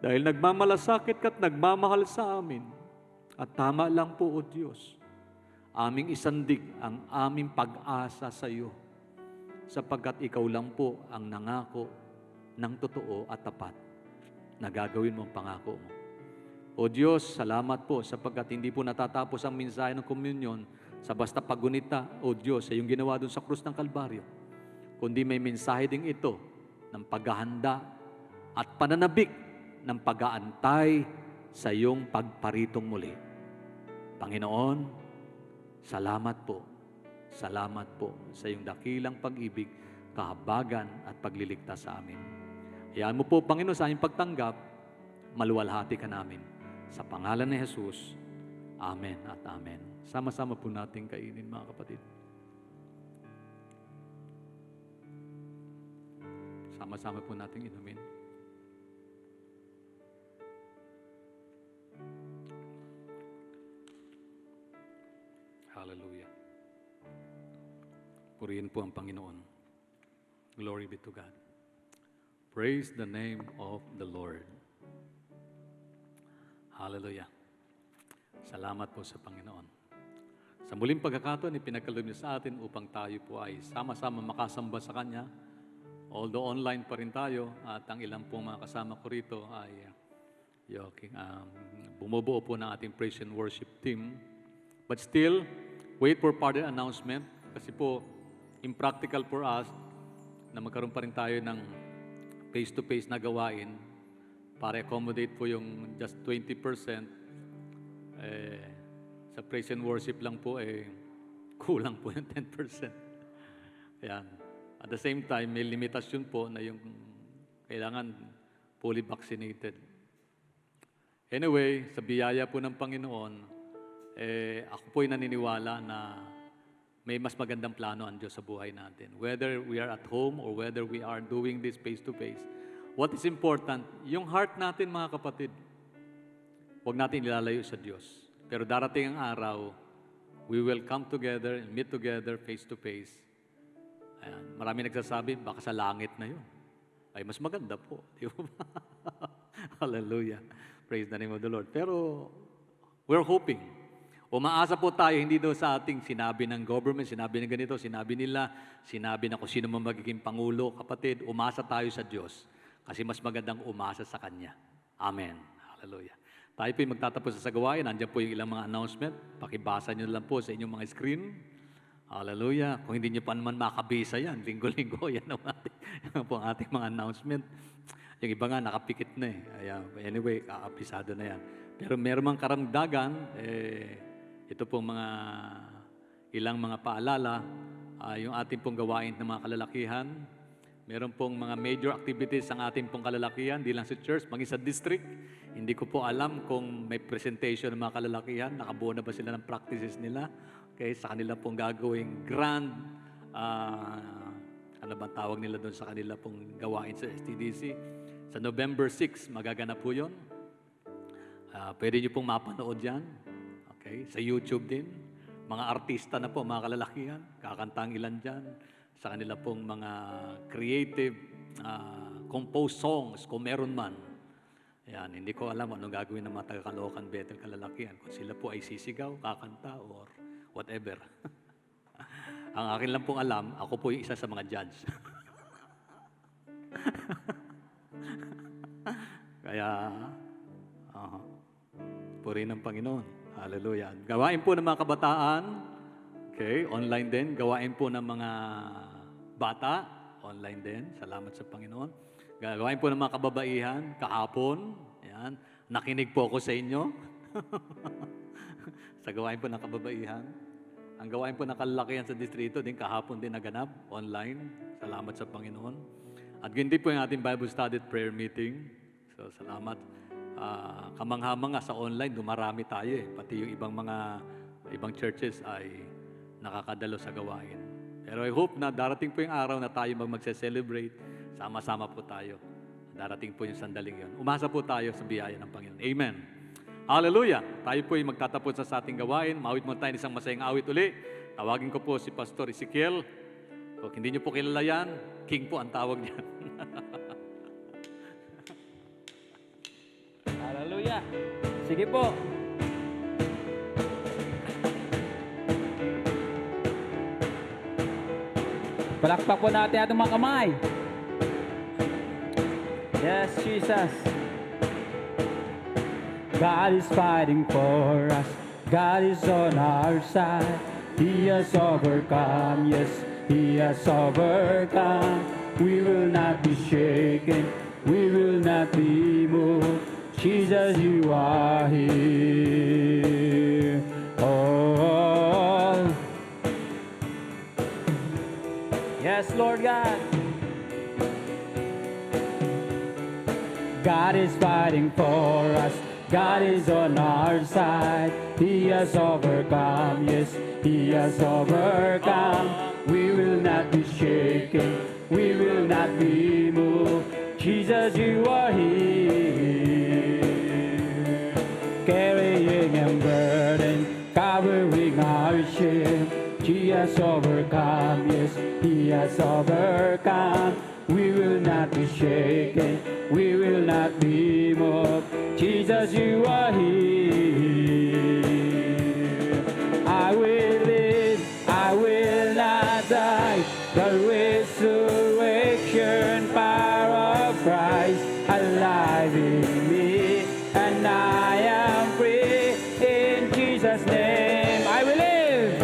Speaker 1: Dahil nagmamalasakit ka't nagmamahal sa amin. At tama lang po, O Diyos, aming isandig ang aming pag-asa sa iyo sapagkat ikaw lang po ang nangako ng totoo at tapat na gagawin mo ang pangako mo. O Diyos, salamat po sapagkat hindi po natatapos ang mensahe ng komunyon sa basta paggunita, O Diyos, sa iyong ginawa doon sa krus ng Kalbaryo, kundi may mensahe ding ito ng paghahanda at pananabik ng pag-aantay sa iyong pagparitong muli. Panginoon, salamat po sa iyong dakilang pag-ibig, kahabagan at pagliligtas sa amin. Hayaan mo po, Panginoon, sa aming pagtanggap, maluwalhati ka namin. Sa pangalan ni Jesus, Amen at Amen. Sama-sama po natin kainin, mga kapatid. Sama-sama po natin inumin. Hallelujah. Purihin po ang Panginoon. Glory be to God. Praise the name of the Lord. Hallelujah. Salamat po sa Panginoon. Sa muling pagkakataon, ipinagkaloob niya sa atin upang tayo po ay sama-sama makasamba sa Kanya. Although online pa rin tayo at ang ilang pong mga kasama ko rito ay bumubuo po ng ating praise and worship team. But still, wait for further announcement kasi po impractical for us na magkaroon pa rin tayo ng face-to-face na gawain para accommodate po yung just 20%. Sa praise and worship lang po, kulang po yung 10%. Ayan. At the same time, may limitasyon po na yung kailangan fully vaccinated. Anyway, sa biyaya po ng Panginoon, ako po'y naniniwala na may mas magandang plano ang Diyos sa buhay natin. Whether we are at home or whether we are doing this face-to-face, what is important, yung heart natin mga kapatid, huwag natin ilalayo sa Diyos. Pero darating ang araw, we will come together and meet together face-to-face. Ayan. Marami nagsasabi, baka sa langit na yun. Ay, mas maganda po. Di ba? Hallelujah. Praise the name of the Lord. Pero, we're hoping. Umaasa po tayo, hindi daw sa ating sinabi ng government, sinabi ng ganito, sinabi nila, sinabi na kung sino man magiging Pangulo, kapatid, umasa tayo sa Diyos. Kasi mas magandang umasa sa Kanya. Amen. Hallelujah. Tayo po yung magtatapos sa gawain. Nandiyan po yung ilang mga announcement. Pakibasa nyo lang po sa inyong mga screen. Hallelujah. Kung hindi nyo pa naman makabisa yan, linggo-linggo, yan po ang ating mga announcement. Yung iba nga, nakapikit na eh. Anyway, kakapisado na yan. Pero meron mang karamdagan, ito pong mga ilang mga paalala, yung ating pong gawain ng mga kalalakihan. Meron pong mga major activities ang ating pong kalalakihan, di lang sa church, maging sa district. Hindi ko po alam kung may presentation ng mga kalalakihan, nakabuo na ba sila ng practices nila. Okay, sa kanila pong gagawing grand, ano ba tawag nila doon sa kanila pong gawain sa STDC. Sa November 6, magaganap po yun. Pwede nyo pong mapanood yan. Okay, sa YouTube din. Mga artista na po, mga kalalakihan, kakantang ilan dyan. Sa kanila pong mga creative, composed songs, kung meron man. Yan, hindi ko alam anong gagawin ng mga taga-Caloocan Bethel kalalakihan. Kung sila po ay sisigaw, kakanta, or whatever. Ang akin lang pong alam, ako po yung isa sa mga judge. Kaya, purihin ng Panginoon. Hallelujah. Gawain po ng mga kabataan, okay, online din. Gawain po ng mga bata, online din. Salamat sa Panginoon. Gawain po ng mga kababaihan, kahapon. Ayan. Nakinig po ako sa inyo. Sa gawain po ng kababaihan. Ang gawain po ng kalalakihan sa distrito, din kahapon din naganap, online. Salamat sa Panginoon. At hindi po yung ating Bible study at prayer meeting. So, salamat. Kamangha-mangha sa online, dumarami tayo eh. Pati yung ibang churches ay nakakadalo sa gawain. Pero I hope na darating po yung araw na tayo magse-celebrate. Sama-sama po tayo. Darating po yung sandaling yun. Umasa po tayo sa biyaya ng Panginoon. Amen. Hallelujah. Tayo po yung magtatapos sa ating gawain. Mawit mo tayo isang masayang awit uli. Tawagin ko po si Pastor Ezekiel. Kung hindi niyo po kilala yan, King po ang tawag niyan.
Speaker 2: Hallelujah. Sige po. Palakpak po natin ating mga kamay. Yes, Jesus. God is fighting for us. God is on our side. He has overcome. Yes, He has overcome. We will not be shaken. We will not be moved. Jesus, you are here. Oh, yes, Lord God. God is fighting for us. God is on our side. He has overcome. Yes, He has overcome. We will not be shaken. We will not be moved. Jesus, you are here. Carrying and burden covering our shame. He has overcome, yes, He has overcome. We will not be shaken, we will not be moved. Jesus, you are here. I will live, I will not die. The resurrection power of Christ alive in me, and I am free in Jesus' name. I will live,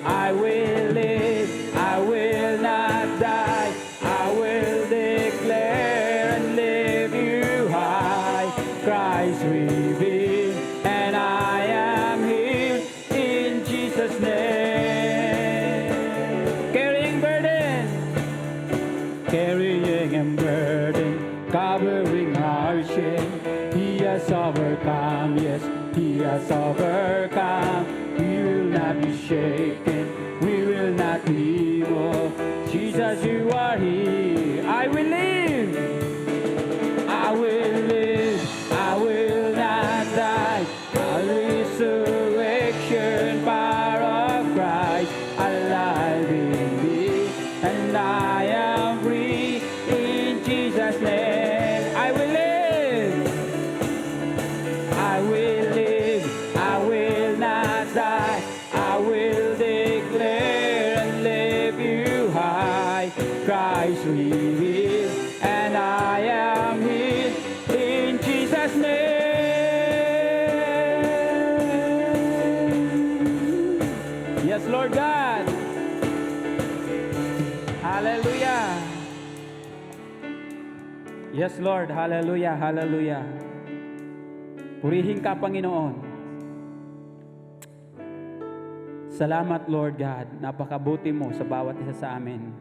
Speaker 2: I will live, I will not die. I will declare and lift you high. Christ revealed, and I am healed in Jesus' name. Carrying burden, carrying and burden, covering our shame. He has overcome, yes, He has overcome. We will not be shaken, we will not be moved. Jesus, you are here. I will live, I will live, I will not die. The resurrection power of Christ alive in me, and I am free in Jesus' name. I will live, I will live, I will not die. I will declare and lift you high. Christ revealed, and I am healed in Jesus' name. Yes, Lord God. Hallelujah. Yes, Lord. Hallelujah. Hallelujah. Purihin ka, Panginoon. Salamat, Lord God. Napakabuti mo sa bawat isa sa amin.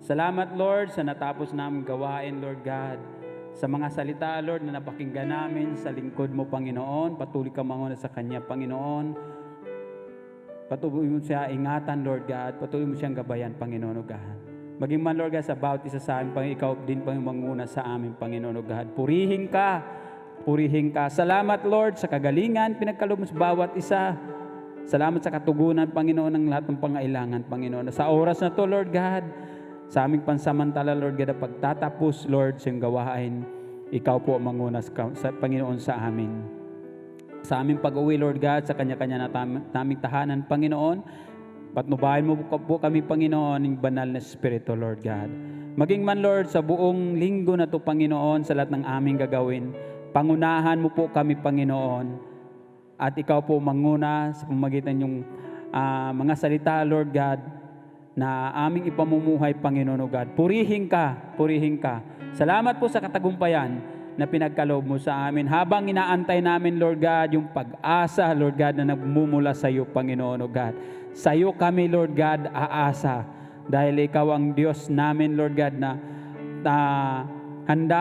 Speaker 2: Salamat, Lord, sa natapos namin gawain, Lord God. Sa mga salita, Lord, na napakinggan namin sa lingkod mo, Panginoon. Patuloy ka manguna sa Kanya, Panginoon. Patuloy mo siya ingatan, Lord God. Patuloy mo siyang gabayan, Panginoon, O God. Maging man, Lord God, sa bawat isa sa amin, Panginoon, ikaw din, Panginoon, manguna sa amin, Panginoon, O God. Purihin ka. Purihin ka. Salamat, Lord, sa kagalingan, pinagkaloob mo sa bawat isa. Salamat sa katugunan, Panginoon, ng lahat ng pangailangan, Panginoon. Sa oras na to, Lord God, sa aming pansamantala, Lord God, na pagtatapos, Lord, sa iyong gawain, ikaw po ang manguna sa Panginoon sa amin. Sa aming pag-uwi, Lord God, sa kanya-kanya na naming tahanan, Panginoon, patnubayan mo po kami, Panginoon, ng banal na Espiritu, Lord God. Maging man, Lord, sa buong linggo na to, Panginoon, sa lahat ng aming gagawin, pangunahan mo po kami, Panginoon, at ikaw po manguna sa pamagitan yung mga salita, Lord God, na aming ipamumuhay, Panginoon, O God. Purihin ka, purihin ka. Salamat po sa katagumpayan na pinagkaloob mo sa amin. Habang inaantay namin, Lord God, yung pag-asa, Lord God, na nagmumula sa iyo, Panginoon, O God. Sa iyo kami, Lord God, aasa. Dahil ikaw ang Diyos namin, Lord God, na handa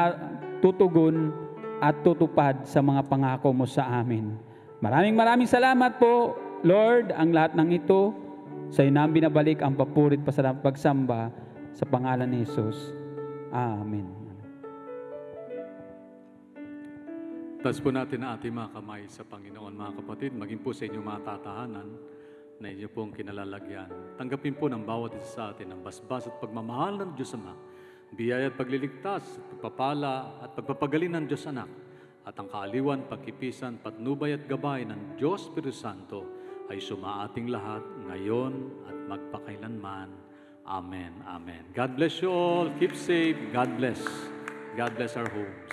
Speaker 2: tutugon at tutupad sa mga pangako mo sa amin. Maraming salamat po, Lord, ang lahat ng ito. Sa iyo namin binabalik ang papurit, pasalamat, pagsamba sa pangalan ni Jesus. Amen.
Speaker 1: Taas po natin ang ating mga kamay sa Panginoon, mga kapatid, maging po sa inyong mga tatahanan na inyo pong kinalalagyan. Tanggapin po ng bawat isa sa atin ang basbas at pagmamahal ng Diyos Ama, biyaya at pagliligtas, pagpapala at pagpapagaling ng Diyos Anak, at ang kaaliwan, pagkipisan, patnubay at gabay ng Diyos Espiritu Santo ay sumaating lahat ngayon at magpakailanman. Amen. Amen. God bless you all. Keep safe. God bless. God bless our homes.